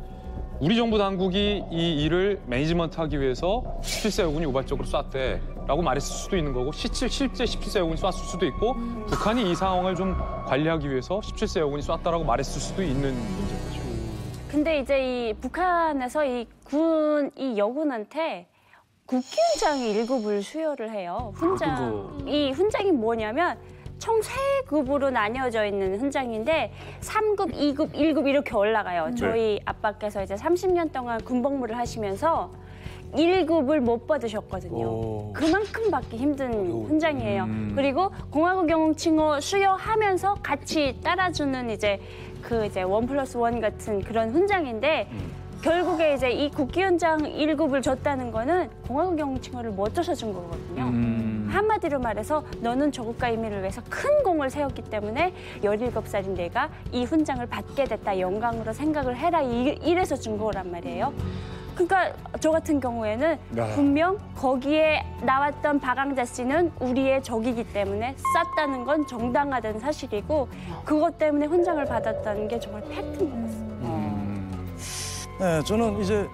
우리 정부 당국이 이 일을 매니지먼트하기 위해서 17세 여군이 우발적으로 쐈대라고 말했을 수도 있는 거고 실제 17세 여군이 쐈을 수도 있고 북한이 이 상황을 좀 관리하기 위해서 17세 여군이 쐈다라고 말했을 수도 있는 문제인 거죠. 근데 이제 이 북한에서 이 여군한테 국기훈장이 1급을 수여를 해요. 훈장. 이 훈장이 뭐냐면 총 3급으로 나뉘어져 있는 훈장인데 3급, 2급, 1급 이렇게 올라가요. 저희 아빠께서 이제 30년 동안 군복무를 하시면서 1급을 못 받으셨거든요. 그만큼 받기 힘든 훈장이에요. 그리고 공화국 영웅칭호 수여하면서 같이 따라주는 이제 그 이제 1+1 같은 그런 훈장인데 결국에 이제 이 국기훈장 1급을 줬다는 거는 공화국 영웅칭호를 못 줘서 준 거거든요. 한마디로 말해서 너는 조국가 인민을 위해서 큰 공을 세웠기 때문에 17살인 내가 이 훈장을 받게 됐다. 영광으로 생각을 해라. 이래서 준 거란 말이에요. 그러니까 저 같은 경우에는 분명 거기에 나왔던 박왕자 씨는 우리의 적이기 때문에 쐈다는 건 정당화된 사실이고 그것 때문에 훈장을 받았다는 게 정말 팩트인 것 같습니다. 네, 저는 이제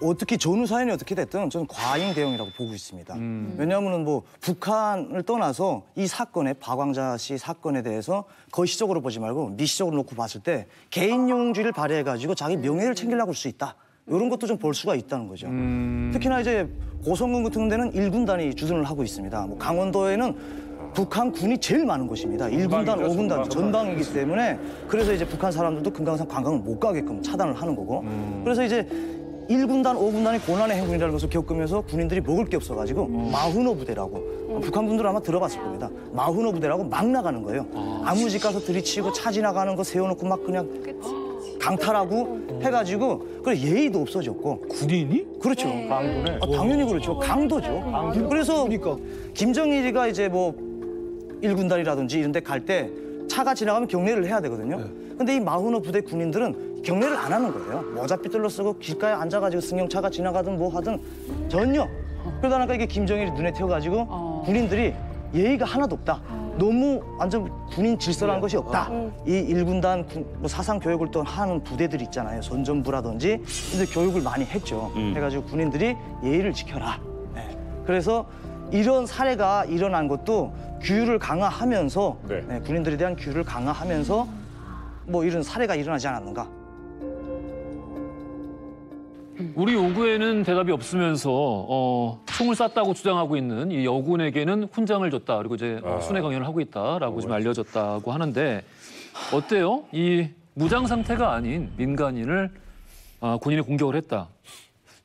어떻게 전후 사연이 어떻게 됐든 저는 과잉 대응이라고 보고 있습니다. 왜냐하면 뭐 북한을 떠나서 이 사건에 박왕자 씨 사건에 대해서 거시적으로 보지 말고 미시적으로 놓고 봤을 때 개인용주의를 발휘해가지고 자기 명예를 챙기려고 할 수 있다. 이런 것도 좀 볼 수가 있다는 거죠. 특히나 이제 고성군 같은 데는 1군단이 주둔을 하고 있습니다. 뭐 강원도에는 북한 군이 제일 많은 곳입니다. 1군단, 5군단 전방이기 때문에 그래서 이제 북한 사람들도 금강산 관광을 못 가게끔 차단을 하는 거고 그래서 이제 1군단, 5군단의 고난의 행군이라는 것을 겪으면서 군인들이 먹을 게 없어가지고 마후노 부대라고 북한 분들은 아마 들어봤을 겁니다. 마후노 부대라고 막 나가는 거예요. 아무 집 가서 들이치고 차 지나가는 거 세워놓고 막 그냥 강탈하고 해가지고 그래 예의도 없어졌고. 군인이? 그렇죠. 강도네. 당연히 그렇죠. 강도죠. 그래서 김정일이가 이제 뭐 1군단이라든지 이런 데 갈 때 차가 지나가면 경례를 해야 되거든요. 근데 이 마후노 부대 군인들은 경례를 안 하는 거예요. 모자 삐뚤러 쓰고 길가에 앉아가지고 승용차가 지나가든 뭐 하든 전혀. 그러다 보니까 이게 김정일이 눈에 띄어가지고 군인들이 예의가 하나도 없다. 너무 완전 군인 질서라는 것이 없다. 이 1군단 뭐 사상 교육을 또 하는 부대들 있잖아요. 선전부라든지. 근데 교육을 많이 했죠. 해가지고 군인들이 예의를 지켜라. 네. 그래서 이런 사례가 일어난 것도 규율을 강화하면서 네, 군인들에 대한 규율을 강화하면서 뭐 이런 사례가 일어나지 않았는가. 우리 요구에는 대답이 없으면서 총을 쐈다고 주장하고 있는 이 여군에게는 훈장을 줬다. 그리고 이제 순회 강연을 하고 있다라고 지금 알려졌다고 하는데 어때요? 이 무장 상태가 아닌 민간인을 군인이 공격을 했다.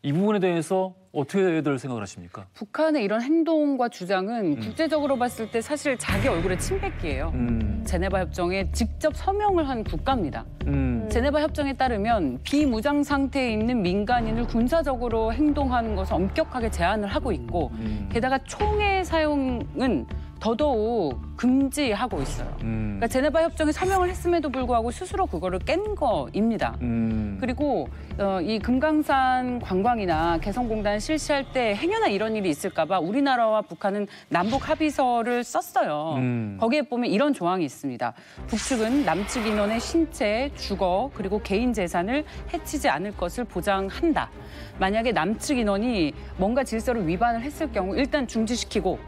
이 부분에 대해서 어떻게들 생각을 하십니까? 북한의 이런 행동과 주장은 국제적으로 봤을 때 사실 자기 얼굴에 침 뱉기예요. 제네바 협정에 직접 서명을 한 국가입니다. 제네바 협정에 따르면 비무장 상태에 있는 민간인을 군사적으로 행동하는 것을 엄격하게 제한을 하고 있고 게다가 총의 사용은 더더욱 금지하고 있어요. 그러니까 제네바 협정에 서명을 했음에도 불구하고 스스로 그거를 깬 거입니다. 그리고 이 금강산 관광이나 개성공단 실시할 때 행여나 이런 일이 있을까 봐 우리나라와 북한은 남북 합의서를 썼어요. 거기에 보면 이런 조항이 있습니다. 북측은 남측 인원의 신체, 주거, 그리고 개인 재산을 해치지 않을 것을 보장한다. 만약에 남측 인원이 뭔가 질서를 위반을 했을 경우 일단 중지시키고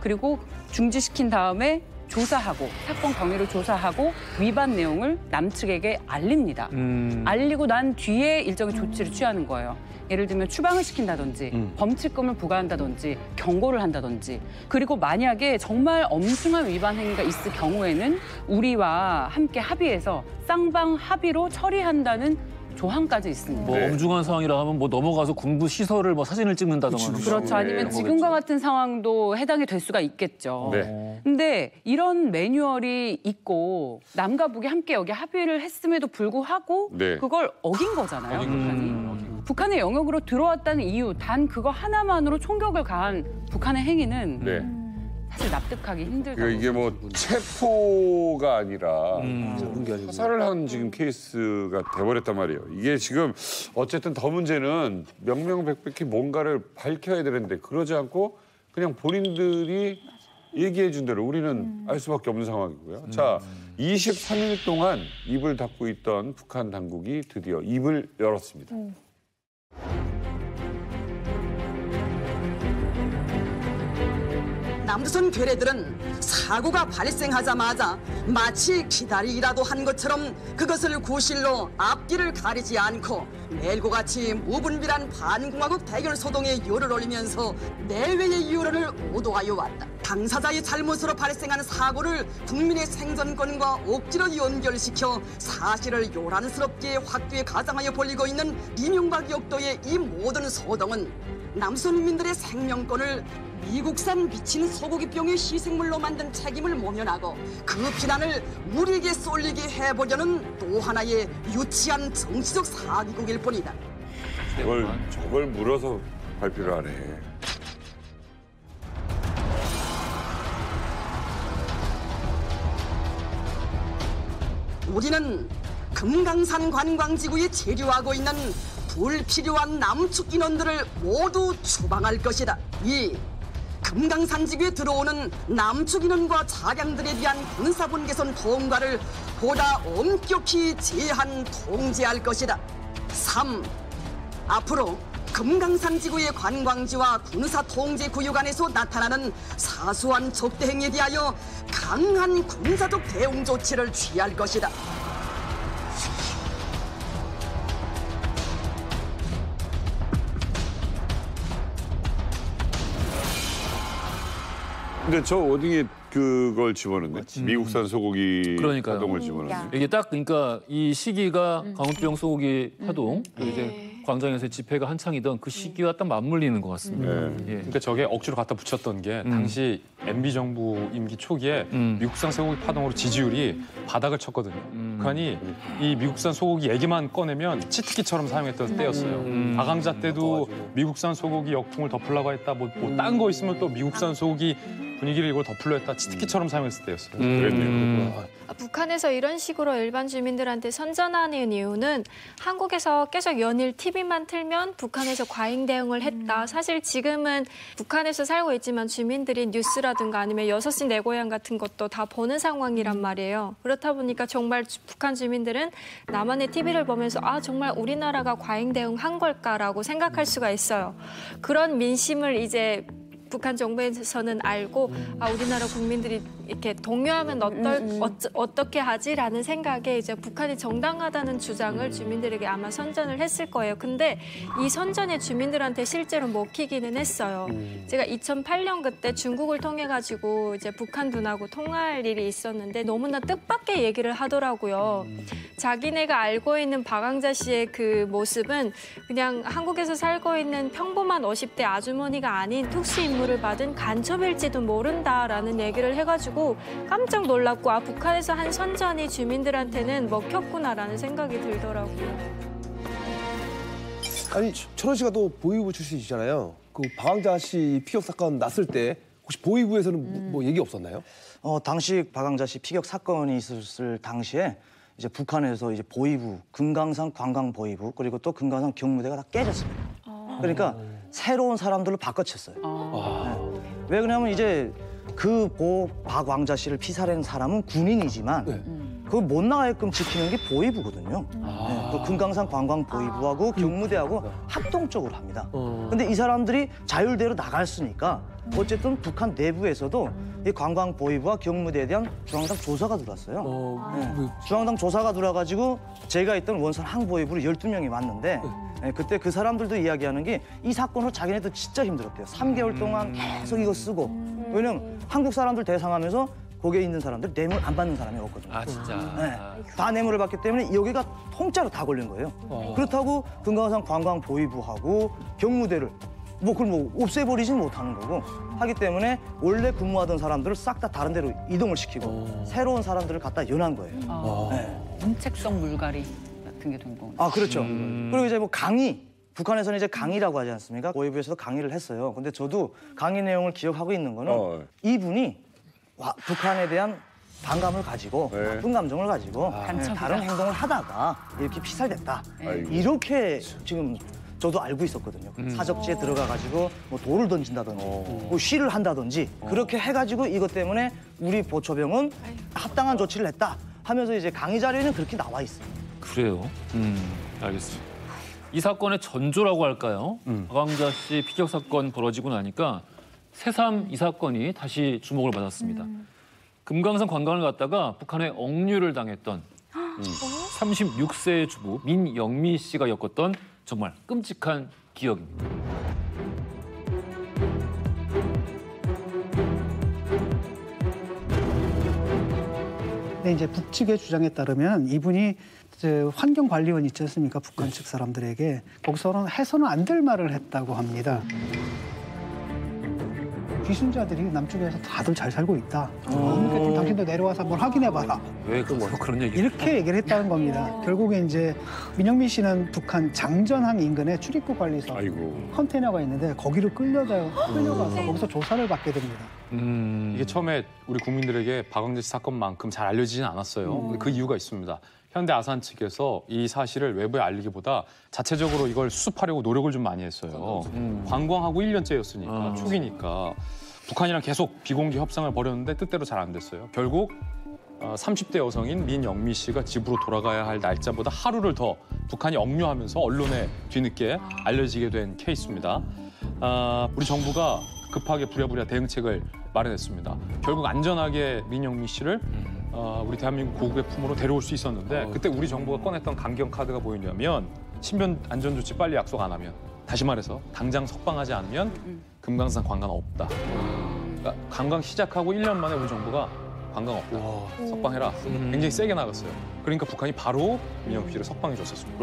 그리고 중지시킨 다음에 조사하고 사건 경위를 조사하고 위반 내용을 남측에게 알립니다. 알리고 난 뒤에 일정의 조치를 취하는 거예요. 예를 들면 추방을 시킨다든지 범칙금을 부과한다든지 경고를 한다든지 그리고 만약에 정말 엄중한 위반 행위가 있을 경우에는 우리와 함께 합의해서 쌍방 합의로 처리한다는 조항까지 있습니다. 뭐 엄중한 상황이라 하면 뭐 넘어가서 군부 시설을 뭐 사진을 찍는다던가. 그렇죠. 아니면 지금과 같은 상황도 해당이 될 수가 있겠죠. 근데 이런 매뉴얼이 있고 남과 북이 함께 여기 합의를 했음에도 불구하고 그걸 어긴 거잖아요. 북한이. 북한의 영역으로 들어왔다는 이유 단 그거 하나만으로 총격을 가한 북한의 행위는 사실 납득하기 힘들다. 그러니까 이게 뭐 체포가 아니라 사살을 한 지금 케이스가 돼버렸단 말이에요. 이게 지금 어쨌든 더 문제는 명명백백히 뭔가를 밝혀야 되는데 그러지 않고 그냥 본인들이 얘기해 준 대로 우리는 알 수밖에 없는 상황이고요. 자, 23일 동안 입을 닫고 있던 북한 당국이 드디어 입을 열었습니다. 남조선 괴뢰들은 사고가 발생하자마자 마치 기다리기라도 한 것처럼 그것을 구실로 앞뒤를 가리지 않고 멜고같이 무분별한 반공화국 대결 소동에 열을 올리면서 내외의 여론을 오도하여 왔다. 당사자의 잘못으로 발생한 사고를 국민의 생존권과 억지로 연결시켜 사실을 요란스럽게 확대해 가장하여 벌리고 있는 이명박 역도의 이 모든 소동은 남선민들의 생명권을 미국산 미친 소고기병의 희생물로 만든 책임을 모면하고 그 비난을 우리에게 쏠리게 해보려는 또 하나의 유치한 정치적 사기극일 뿐이다. 저걸 물어서 발표를 하네. 우리는 금강산 관광지구에 체류하고 있는 불필요한 남측 인원들을 모두 추방할 것이다. 이 금강산지구에 들어오는 남측 인원과 차량들에 대한 군사분 개선 통과를 보다 엄격히 제한 통제할 것이다. 3. 앞으로 금강산지구의 관광지와 군사 통제 구역 안에서 나타나는 사소한 적대 행위에 대하여 강한 군사적 대응 조치를 취할 것이다. 근데 저 어디에 그걸 집어넣네? 미국산 소고기 파동을 집어넣네. 이게 딱 그러니까 이 시기가 광우병 소고기 파동 그리고 이제 광장에서 집회가 한창이던 그 시기와 딱 맞물리는 것 같습니다. 예. 그러니까 저게 억지로 갖다 붙였던 게 당시 MB 정부 임기 초기에 미국산 쇠고기 파동으로 지지율이 바닥을 쳤거든요. 북한이 이 미국산 소고기 얘기만 꺼내면 치트키처럼 사용했던 때였어요. 박왕자 때도 미국산 소고기 역풍을 덮으려고 했다. 뭐 딴 거 있으면 또 미국산 소고기 분위기를 이걸 덮으려 했다. 치트키처럼 사용했을 때였어요. 북한에서 이런 식으로 일반 주민들한테 선전하는 이유는 한국에서 계속 연일 TV만 틀면 북한에서 과잉 대응을 했다. 사실 지금은 북한에서 살고 있지만 주민들이 뉴스라든가 아니면 6시 내 고향 같은 것도 다 보는 상황이란 말이에요. 그렇다 보니까 정말 북한 주민들은 남한의 TV를 보면서 아 정말 우리나라가 과잉 대응한 걸까라고 생각할 수가 있어요. 그런 민심을 이제 북한 정부에서는 알고 아 우리나라 국민들이 이렇게 동요하면 어떻게 하지라는 생각에 이제 북한이 정당하다는 주장을 주민들에게 아마 선전을 했을 거예요. 근데 이 선전이 주민들한테 실제로 먹히기는 했어요. 제가 2008년 그때 중국을 통해 가지고 이제 북한 분하고 통화할 일이 있었는데 너무나 뜻밖의 얘기를 하더라고요. 자기네가 알고 있는 박왕자 씨의 그 모습은 그냥 한국에서 살고 있는 평범한 50대 아주머니가 아닌 특수 임무를 받은 간첩일지도 모른다라는 얘기를 해가지고 깜짝 놀랐고 아 북한에서 한 선전이 주민들한테는 먹혔구나라는 생각이 들더라고요. 아니 철원 씨가 또 보위부 출신이시잖아요. 그 박왕자 씨 피격 사건 났을 때 혹시 보위부에서는 뭐 얘기 없었나요? 당시 박왕자 씨 피격 사건이 있었을 당시에 이제 북한에서 이제 보위부, 금강산 관광보위부 그리고 또 금강산 경무대가 다 깨졌습니다. 그러니까 새로운 사람들로 바꿔쳤어요. 네. 왜 그러냐면 이제 그 박왕자 씨를 피살한 사람은 군인이지만 그걸 못 나가게끔 지키는 게 보위부거든요. 네. 그 금강산 관광보위부하고 경무대하고 합동적으로 합니다. 근데 이 사람들이 자율대로 나갔으니까 어쨌든 북한 내부에서도 이 관광보위부와 경무대에 대한 중앙당 조사가 들어왔어요. 네. 중앙당 조사가 들어와가지고 제가 있던 원산 항보위부로 12명이 왔는데 네, 그때 그 사람들도 이야기하는 게 이 사건으로 자기네도 진짜 힘들었대요. 3개월 동안 계속 이거 쓰고 왜냐면 한국 사람들 대상하면서 거기에 있는 사람들 뇌물 안 받는 사람이 없거든요. 아 진짜. 네. 다 뇌물을 받기 때문에 여기가 통짜로 다 걸린 거예요. 그렇다고 금강산 관광보위부하고 경무대를 그걸 없애버리진 못하는 거고 하기 때문에 원래 근무하던 사람들을 싹 다 다른 데로 이동을 시키고 새로운 사람들을 갖다 연한 거예요. 네. 문책성 물갈이 같은 게 된 거군요. 아 그렇죠. 그리고 이제 강의 북한에서는 이제 강의라고 하지 않습니까? 보위부에서도 강의를 했어요. 근데 저도 강의 내용을 기억하고 있는 거는 이분이 북한에 대한 반감을 가지고 나쁜 감정을 가지고 다른 행동을 하다가 이렇게 피살됐다. 이렇게 지금 저도 알고 있었거든요. 사적지에 들어가가지고 뭐 돌을 던진다든지 뭐 시를 한다든지 그렇게 해가지고 이것 때문에 우리 보초병은 합당한 조치를 했다 하면서 이제 강의 자료에는 그렇게 나와 있어요. 그래요? 알겠습니다. 이 사건의 전조라고 할까요? 박왕자 씨 피격 사건 벌어지고 나니까 새삼 이 사건이 다시 주목을 받았습니다. 금강산 관광을 갔다가 북한에 억류를 당했던 36세의 주부 민영미 씨가 겪었던 정말 끔찍한 기억입니다. 근데 이제 북측의 주장에 따르면 이분이 이제 환경관리원 있지 않습니까? 북한 측 사람들에게 거기서는 해서는 안 될 말을 했다고 합니다. 귀순자들이 남쪽에서 다들 잘 살고 있다. 그러니까 좀 당신도 내려와서 뭘 확인해봐라. 왜 그런 얘기? 이렇게 얘기를 했다는 겁니다. 결국에 이제 민영미 씨는 북한 장전항 인근에 출입국 관리소 컨테이너가 있는데 거기로 끌려가서 거기서 조사를 받게 됩니다. 이게 처음에 우리 국민들에게 박왕자 씨 사건만큼 잘 알려지진 않았어요. 그 이유가 있습니다. 현대 아산 측에서 이 사실을 외부에 알리기보다 자체적으로 이걸 수습하려고 노력을 좀 많이 했어요. 관광하고 1년째였으니까 초기니까 북한이랑 계속 비공개 협상을 벌였는데 뜻대로 잘 안 됐어요. 결국 30대 여성인 민영미 씨가 집으로 돌아가야 할 날짜보다 하루를 더 북한이 억류하면서 언론에 뒤늦게 알려지게 된 케이스입니다. 우리 정부가 급하게 부랴부랴 대응책을 마련했습니다. 결국 안전하게 민영미 씨를 우리 대한민국 고국의 품으로 데려올 수 있었는데 그때 우리 정부가 꺼냈던 강경 카드가 뭐였냐면 신변 안전 조치 빨리 약속 안 하면 다시 말해서 당장 석방하지 않으면 금강산 관광 없다. 그러니까 관광 시작하고 1년 만에 우리 정부가 관광 없다. 석방해라. 굉장히 세게 나갔어요. 그러니까 북한이 바로 민영미 씨를 석방해 줬었습니다.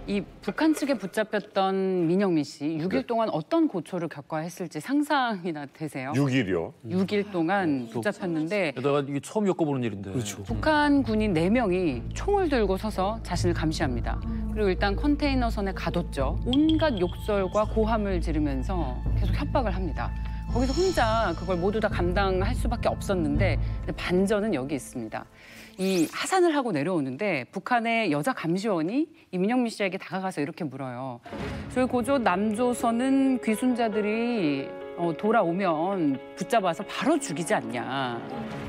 이 북한 측에 붙잡혔던 민영민 씨 6일 동안 어떤 고초를 겪어야 했을지 상상이나 되세요? 6일이요? 6일 동안 붙잡혔는데 게다가 이게 처음 겪어보는 일인데. 그렇죠. 북한 군인 4명이 총을 들고 서서 자신을 감시합니다. 그리고 일단 컨테이너선에 가뒀죠. 온갖 욕설과 고함을 지르면서 계속 협박을 합니다. 거기서 혼자 그걸 모두 다 감당할 수밖에 없었는데 반전은 여기 있습니다. 이 하산을 하고 내려오는데 북한의 여자 감시원이 이 민영민 씨에게 다가가서 이렇게 물어요. 저희 고조 남조선은 귀순자들이 돌아오면 붙잡아서 바로 죽이지 않냐.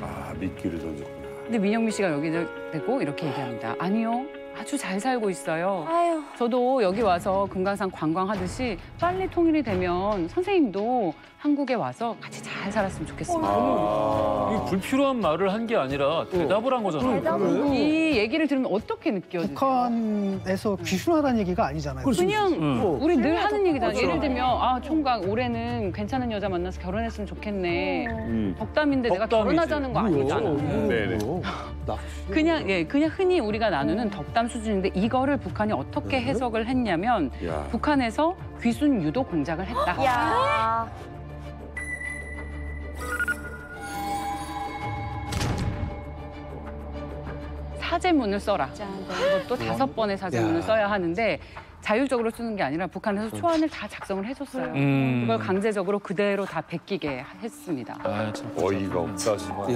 아, 미끼를 던졌구나. 근데 민영민 씨가 여기 대고 이렇게 얘기합니다. 아니요. 아주 잘 살고 있어요. 아유. 저도 여기 와서 금강산 관광하듯이 빨리 통일이 되면 선생님도 한국에 와서 같이 잘 살았으면 좋겠습니다. 이 불필요한 말을 한 게 아니라 대답을 한 거잖아요. 이 얘기를 들으면 어떻게 느껴지세요? 북한에서 귀순하다는 얘기가 아니잖아요. 그냥 우리 늘 하는 얘기잖아요. 그렇죠. 예를 들면 아 총각 올해는 괜찮은 여자 만나서 결혼했으면 좋겠네. 덕담인데 내가 덕담이지. 결혼하자는 거 아니잖아. 네네. 그냥 그냥 흔히 우리가 나누는 덕담 수준인데 이거를 북한이 어떻게 해석을 했냐면 야. 북한에서 귀순 유도 공작을 했다. 야. 사제문을 써라. 이것도 5번의 사제문을 써야 하는데 자율적으로 쓰는 게 아니라 북한에서 초안을 다 작성을 해줬어요. 그걸 강제적으로 그대로 다 베끼게 했습니다. 아, 참 어이가 없다, 정말.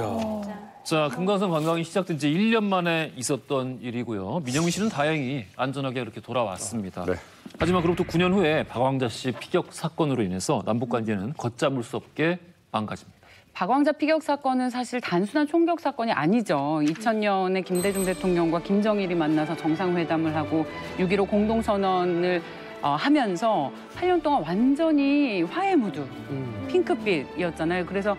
자, 금강산 관광이 시작된 지 1년 만에 있었던 일이고요. 민영민 씨는 다행히 안전하게 이렇게 돌아왔습니다. 네. 하지만 그로부터 9년 후에 박왕자 씨 피격 사건으로 인해서 남북 관계는 걷잡을 수 없게 망가집니다. 박왕자 피격 사건은 사실 단순한 총격 사건이 아니죠. 2000년에 김대중 대통령과 김정일이 만나서 정상회담을 하고 6.15 공동선언을 하면서 8년 동안 완전히 화해 무드, 핑크빛이었잖아요. 그래서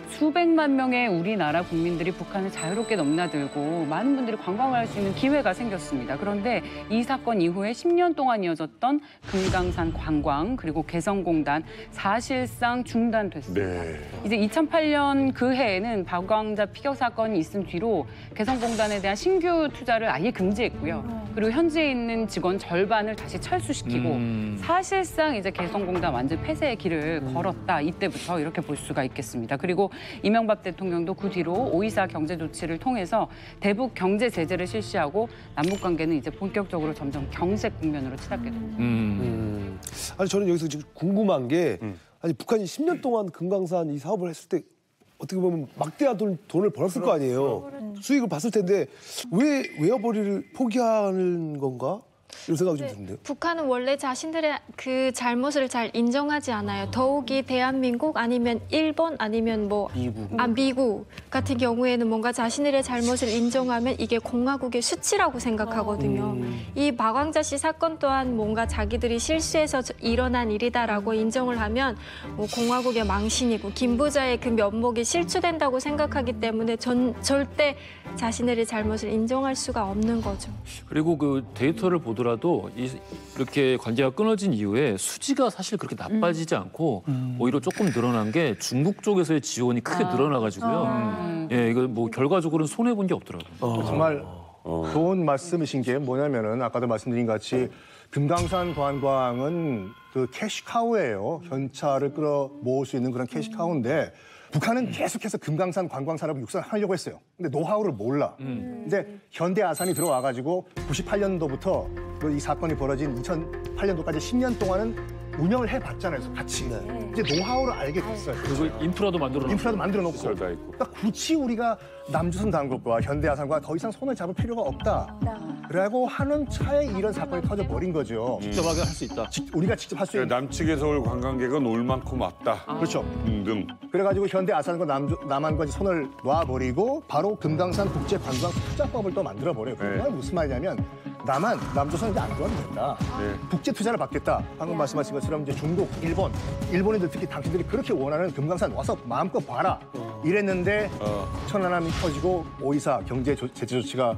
수백만 명의 우리나라 국민들이 북한을 자유롭게 넘나들고 많은 분들이 관광을 할 수 있는 기회가 생겼습니다. 그런데 이 사건 이후에 10년 동안 이어졌던 금강산 관광 그리고 개성공단 사실상 중단됐습니다. 네. 이제 2008년 그 해에는 박왕자 피격 사건이 있은 뒤로 개성공단에 대한 신규 투자를 아예 금지했고요. 그리고 현지에 있는 직원 절반을 다시 철수시키고 사실상 이제 개성공단 완전 폐쇄의 길을 걸었다. 이때부터 이렇게 볼 수가 있겠습니다. 그리고 이명박 대통령도 그 뒤로 5.24 경제 조치를 통해서 대북 경제 제재를 실시하고 남북 관계는 이제 본격적으로 점점 경색 국면으로 치닫게 됩니다. 아니 저는 여기서 지금 궁금한 게 아니 북한이 10년 동안 금강산 이 사업을 했을 때 어떻게 보면 막대한 돈을 벌었을 거 아니에요. 수익을 봤을 텐데 왜 외화벌이를 포기하는 건가? 이런 생각이 좀 드는데요. 북한은 원래 자신들의 그 잘못을 잘 인정하지 않아요. 더욱이 대한민국 아니면 일본 아니면 뭐 미국 같은 경우에는 뭔가 자신들의 잘못을 인정하면 이게 공화국의 수치라고 생각하거든요. 이 박왕자 씨 사건 또한 뭔가 자기들이 실수해서 일어난 일이다라고 인정을 하면 뭐 공화국의 망신이고 김부자의 그 면목이 실추된다고 생각하기 때문에 절대 자신들의 잘못을 인정할 수가 없는 거죠. 그리고 그 데이터를 보더라도 이렇게 관계가 끊어진 이후에 수지가 사실 그렇게 나빠지지 않고 오히려 조금 늘어난 게 중국 쪽에서의 지원이 크게 늘어나가지고요. 예, 이거 뭐 결과적으로는 손해 본 게 없더라고요. 정말 좋은 말씀이신 게 뭐냐면은 아까도 말씀드린 같이 금강산 관광은 그 캐시카우예요. 현찰을 끌어 모을 수 있는 그런 캐시카우인데 북한은 계속해서 금강산 관광 산업을 육성하려고 했어요. 근데 노하우를 몰라. 근데 현대 아산이 들어와가지고 98년도부터 이 사건이 벌어진 2008년도까지 10년 동안은 운영을 해봤잖아요. 같이. 이제 노하우를 알게 됐어요. 그리고 인프라도 만들어 놓고. 그러니까 굳이 우리가 남조선 당국과 현대 아산과 더 이상 손을 잡을 필요가 없다. 라고 하는 차에 이런 사건이 터져버린 거죠. 직접 하게 할 수 있다. 우리가 직접 할 수 있는. 남측에서 올 관광객은 올 만큼 왔다. 그렇죠. 등등. 그래가지고 현대 아산과 남한과 손을 놔버리고 바로 금강산 국제관광투자법을 또 만들어버려요. 그게 무슨 말이냐면 남조선 이제 안 들어와도 된다. 국제 투자를 받겠다. 방금 말씀하신 것처럼 이제 중국, 일본인들 특히 당신들이 그렇게 원하는 금강산 와서 마음껏 봐라. 이랬는데 천안함이 터지고 5.24 경제 제재 조치가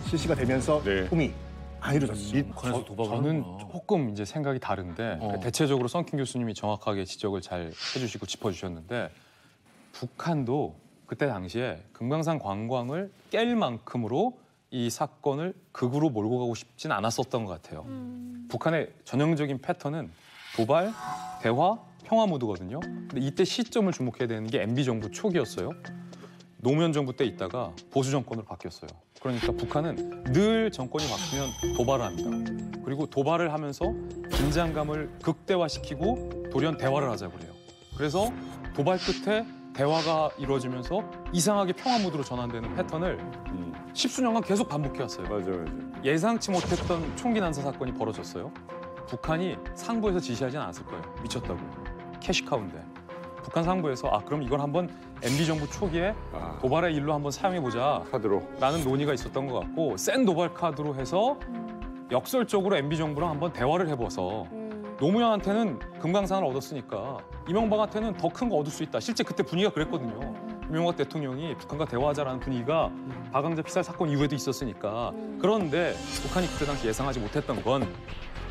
실시가 되면서 꿈이 안 이루어졌습니다. 저는 조금 이제 생각이 다른데 그러니까 대체적으로 썬킴 교수님이 정확하게 지적을 잘 해주시고 짚어주셨는데 북한도 그때 당시에 금강산 관광을 깰 만큼으로 이 사건을 극으로 몰고 가고 싶진 않았었던 것 같아요. 북한의 전형적인 패턴은 도발, 대화, 평화 모드거든요. 근데 이때 시점을 주목해야 되는 게 MB 정부 초기였어요. 노무현 정부 때 있다가 보수 정권으로 바뀌었어요. 그러니까 북한은 늘 정권이 바뀌면 도발을 합니다. 그리고 도발을 하면서 긴장감을 극대화시키고 돌연 대화를 하자고 그래요. 그래서 도발 끝에 대화가 이루어지면서 이상하게 평화 모드로 전환되는 패턴을 십수년간 계속 반복해왔어요. 맞아요. 예상치 못했던 총기 난사 사건이 벌어졌어요. 북한이 상부에서 지시하진 않았을 거예요. 미쳤다고. 캐시카우인데. 북한 상부에서 그럼 이걸 한번 MB 정부 초기에 도발의 일로 한번 사용해보자. 카드로. 라는 논의가 있었던 것 같고 센 도발 카드로 해서 역설적으로 MB 정부랑 한번 대화를 해봐서 노무현한테는 금강산을 얻었으니까 이명박한테는 더 큰 거 얻을 수 있다. 실제 그때 분위기가 그랬거든요. 이명박 대통령이 북한과 대화하자라는 분위기가 박항자 피살 사건 이후에도 있었으니까. 그런데 북한이 그때 당시 예상하지 못했던 건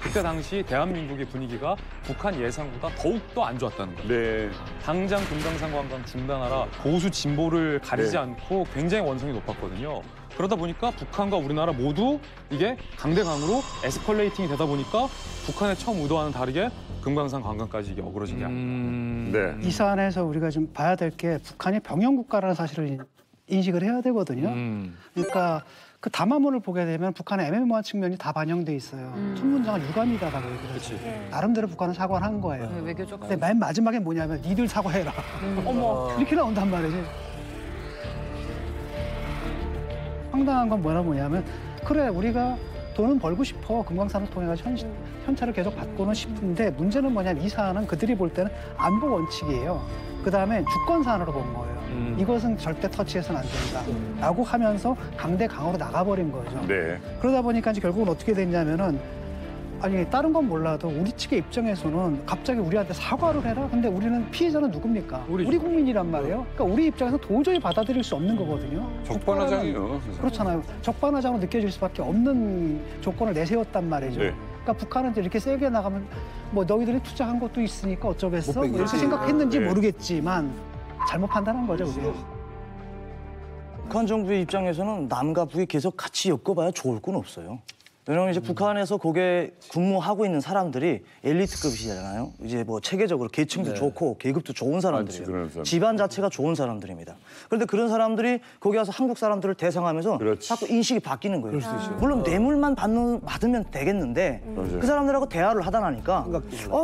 그때 당시 대한민국의 분위기가 북한 예상보다 더욱더 안 좋았다는 거예요. 네. 당장 금강산 관광 중단하라. 보수 진보를 가리지 않고 굉장히 원성이 높았거든요. 그러다 보니까 북한과 우리나라 모두 이게 강대강으로 에스컬레이팅이 되다 보니까 북한의 처음 의도와는 다르게 금강산 관광까지 이게 어그러진 게 아닙니다. 이 사안에서 우리가 좀 봐야 될 게 북한이 병영국가라는 사실을 인식을 해야 되거든요. 그러니까 그 담화문을 보게 되면 북한의 애매모호한 측면이 다 반영돼 있어요. 첫 문장은 유감이다라고 얘기를 했어요. 나름대로 북한은 사과를 한 거예요. 외교적. 근데 맨 마지막에 뭐냐면 니들 사과해라. 어머 이렇게 나온단 말이지. 황당한 건 뭐냐면 그래 우리가 돈은 벌고 싶어 금강산을 통해 가지고 현찰을 계속 받고는 싶은데 문제는 뭐냐면 이 사안은 그들이 볼 때는 안보 원칙이에요. 그다음에 주권 사안으로 본 거예요. 이것은 절대 터치해서는 안 된다. 라고 하면서 강대강으로 나가버린 거죠. 네. 그러다 보니까 이제 결국은 어떻게 됐냐면은 아니 다른 건 몰라도 우리 측의 입장에서는 갑자기 우리한테 사과를 해라? 근데 우리는 피해자는 누굽니까? 우리 국민이란 말이에요. 그러니까 우리 입장에서 도저히 받아들일 수 없는 거거든요. 적반하장이에요. 그렇잖아요. 적반하장으로 느껴질 수밖에 없는 조건을 내세웠단 말이죠. 네. 그러니까 북한은 이렇게 세게 나가면 뭐 너희들이 투자한 것도 있으니까 어쩌겠어? 뭐 이렇게 생각했는지 네. 모르겠지만 잘못 판단한 거죠, 우리가. 북한 정부의 입장에서는 남과 북이 계속 같이 엮어봐야 좋을 건 없어요. 왜냐면 이제 북한에서 거기에 근무하고 있는 사람들이 엘리트급이잖아요. 이제 뭐 체계적으로 계층도 좋고 계급도 좋은 사람들이에요. 집안 자체가 좋은 사람들입니다. 그런데 그런 사람들이 거기 와서 한국 사람들을 대상하면서 자꾸 인식이 바뀌는 거예요. 물론 뇌물만 받으면 되겠는데 그 사람들하고 대화를 하다 나니까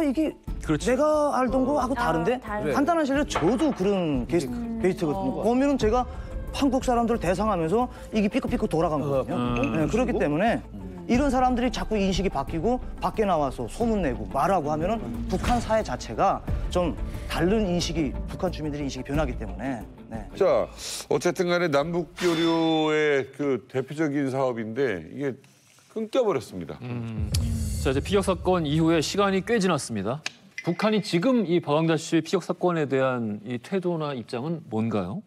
이게 내가 알던 거하고 다른데 간단한 실례로 저도 그런 게이트거든요. 보면은 제가 한국 사람들을 대상하면서 이게 삐끗삐끗 돌아간 거거든요. 네, 그렇기 때문에 이런 사람들이 자꾸 인식이 바뀌고 밖에 나와서 소문내고 말하고 하면은 북한 사회 자체가 좀 다른 인식이 북한 주민들의 인식이 변하기 때문에. 네. 자, 어쨌든 간에 남북 교류의 그 대표적인 사업인데 이게 끊겨버렸습니다. 자, 이제 피격 사건 이후에 시간이 꽤 지났습니다. 북한이 지금 이 박항자 씨의 피격 사건에 대한 이 태도나 입장은 뭔가요?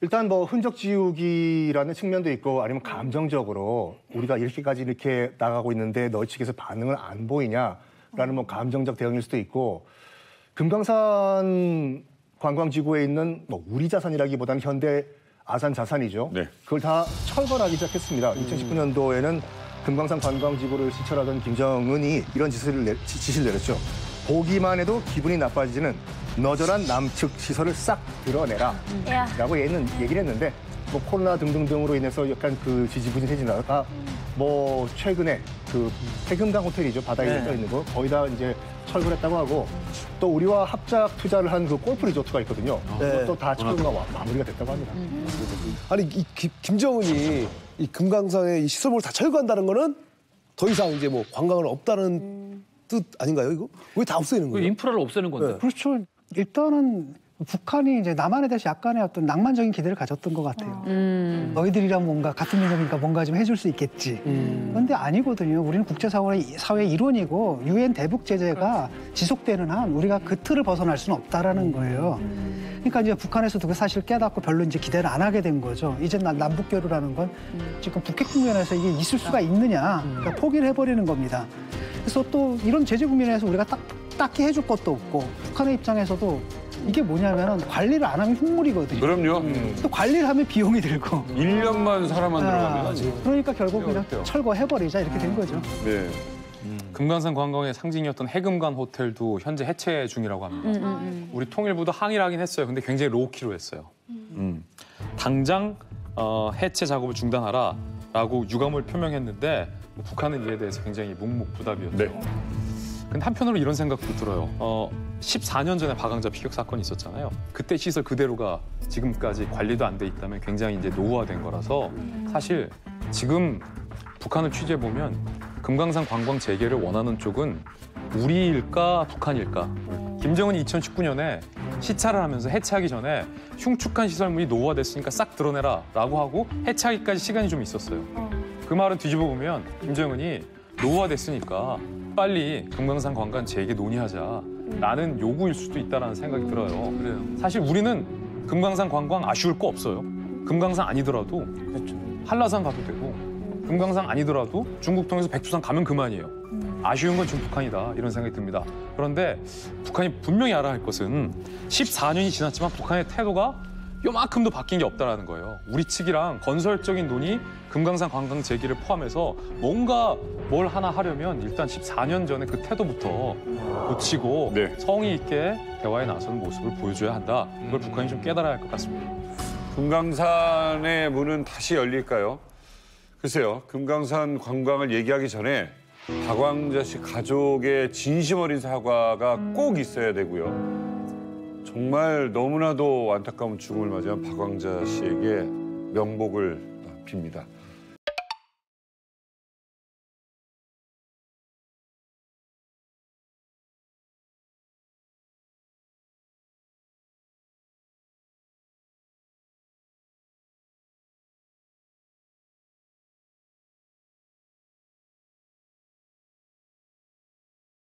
일단 뭐 흔적 지우기라는 측면도 있고 아니면 감정적으로 우리가 이렇게 나가고 있는데 너희 측에서 반응을 안 보이냐라는 뭐 감정적 대응일 수도 있고 금강산 관광지구에 있는 뭐 우리 자산이라기보다는 현대 아산 자산이죠. 네. 그걸 다 철거하기 시작했습니다. 2019년도에는 금강산 관광지구를 시철하던 김정은이 이런 지시를 내렸죠. 보기만 해도 기분이 나빠지는 너절한 남측 시설을 싹 드러내라 라고 얘기를 했는데 뭐 코로나 등등등으로 인해서 약간 그 지지부진해지다가 뭐 최근에 그 태금강 호텔이죠. 바다에 떠 있는 거 거의 다 이제 철거를 했다고 하고 또 우리와 합작 투자를 한 그 골프 리조트가 있거든요. 그것도 다 철거가 마무리가 됐다고 합니다. 아니 이 김정은이 이 금강산의 이 시설물을 다 철거한다는 거는 더 이상 이제 뭐 관광은 없다는 뜻 아닌가요, 이거? 왜 다 없애는 거예요? 인프라를 없애는 건데. 그렇죠. 일단은 북한이 이제 남한에 대해서 약간의 어떤 낭만적인 기대를 가졌던 것 같아요. 너희들이랑 뭔가 같은 민족이니까 뭔가 좀 해줄 수 있겠지. 그런데 아니거든요. 우리는 국제사회의 일원이고 유엔 대북 제재가 지속되는 한 우리가 그 틀을 벗어날 수는 없다라는 거예요. 그러니까 이제 북한에서도 그 사실을 깨닫고 별로 이제 기대를 안 하게 된 거죠. 이제 남북 교류라는 건 지금 북핵 국면에서 이게 있을 수가 있느냐, 그러니까 포기를 해버리는 겁니다. 그래서 또 이런 제재 국면에서 우리가 딱히 해줄 것도 없고 북한의 입장에서도 이게 뭐냐면 관리를 안 하면 흉물이거든요. 그럼요. 또 관리를 하면 비용이 들고. 1년만 사람만 들어가면. 그러니까 결국 그냥 철거해버리자 이렇게 된 거죠. 네. 금강산 관광의 상징이었던 해금관 호텔도 현재 해체 중이라고 합니다. 우리 통일부도 항의를 하긴 했어요. 근데 굉장히 로우키로 했어요. 당장 해체 작업을 중단하라라고 유감을 표명했는데 북한은 이에 대해서 굉장히 묵묵부답이었죠. 네. 근데 한편으로 이런 생각도 들어요. 14년 전에 박왕자 피격 사건이 있었잖아요. 그때 시설 그대로가 지금까지 관리도 안 돼 있다면 굉장히 이제 노후화된 거라서 사실 지금 북한을 취재해 보면 금강산 관광 재개를 원하는 쪽은 우리일까 북한일까. 김정은이 2019년에 시찰을 하면서 해체하기 전에 흉측한 시설물이 노후화됐으니까 싹 드러내라라고 하고 해체하기까지 시간이 좀 있었어요. 그 말은 뒤집어 보면 김정은이 노후화됐으니까 빨리 금강산 관광 재개 논의하자라는 요구일 수도 있다는 생각이 들어요. 사실 우리는 금강산 관광 아쉬울 거 없어요. 금강산 아니더라도 한라산 가도 되고 금강산 아니더라도 중국 통해서 백두산 가면 그만이에요. 아쉬운 건 지금 북한이다 이런 생각이 듭니다. 그런데 북한이 분명히 알아야 할 것은 14년이 지났지만 북한의 태도가 요만큼도 바뀐 게 없다는 거예요. 우리 측이랑 건설적인 논의, 금강산 관광 재개를 포함해서 뭔가 뭘 하나 하려면 일단 14년 전에 그 태도부터 고치고 성의 있게 대화에 나서는 모습을 보여줘야 한다. 그걸 북한이 좀 깨달아야 할 것 같습니다. 금강산의 문은 다시 열릴까요? 글쎄요. 금강산 관광을 얘기하기 전에 박왕자 씨 가족의 진심 어린 사과가 꼭 있어야 되고요. 정말 너무나도 안타까운 죽음을 맞이한 박왕자 씨에게 명복을 빕니다.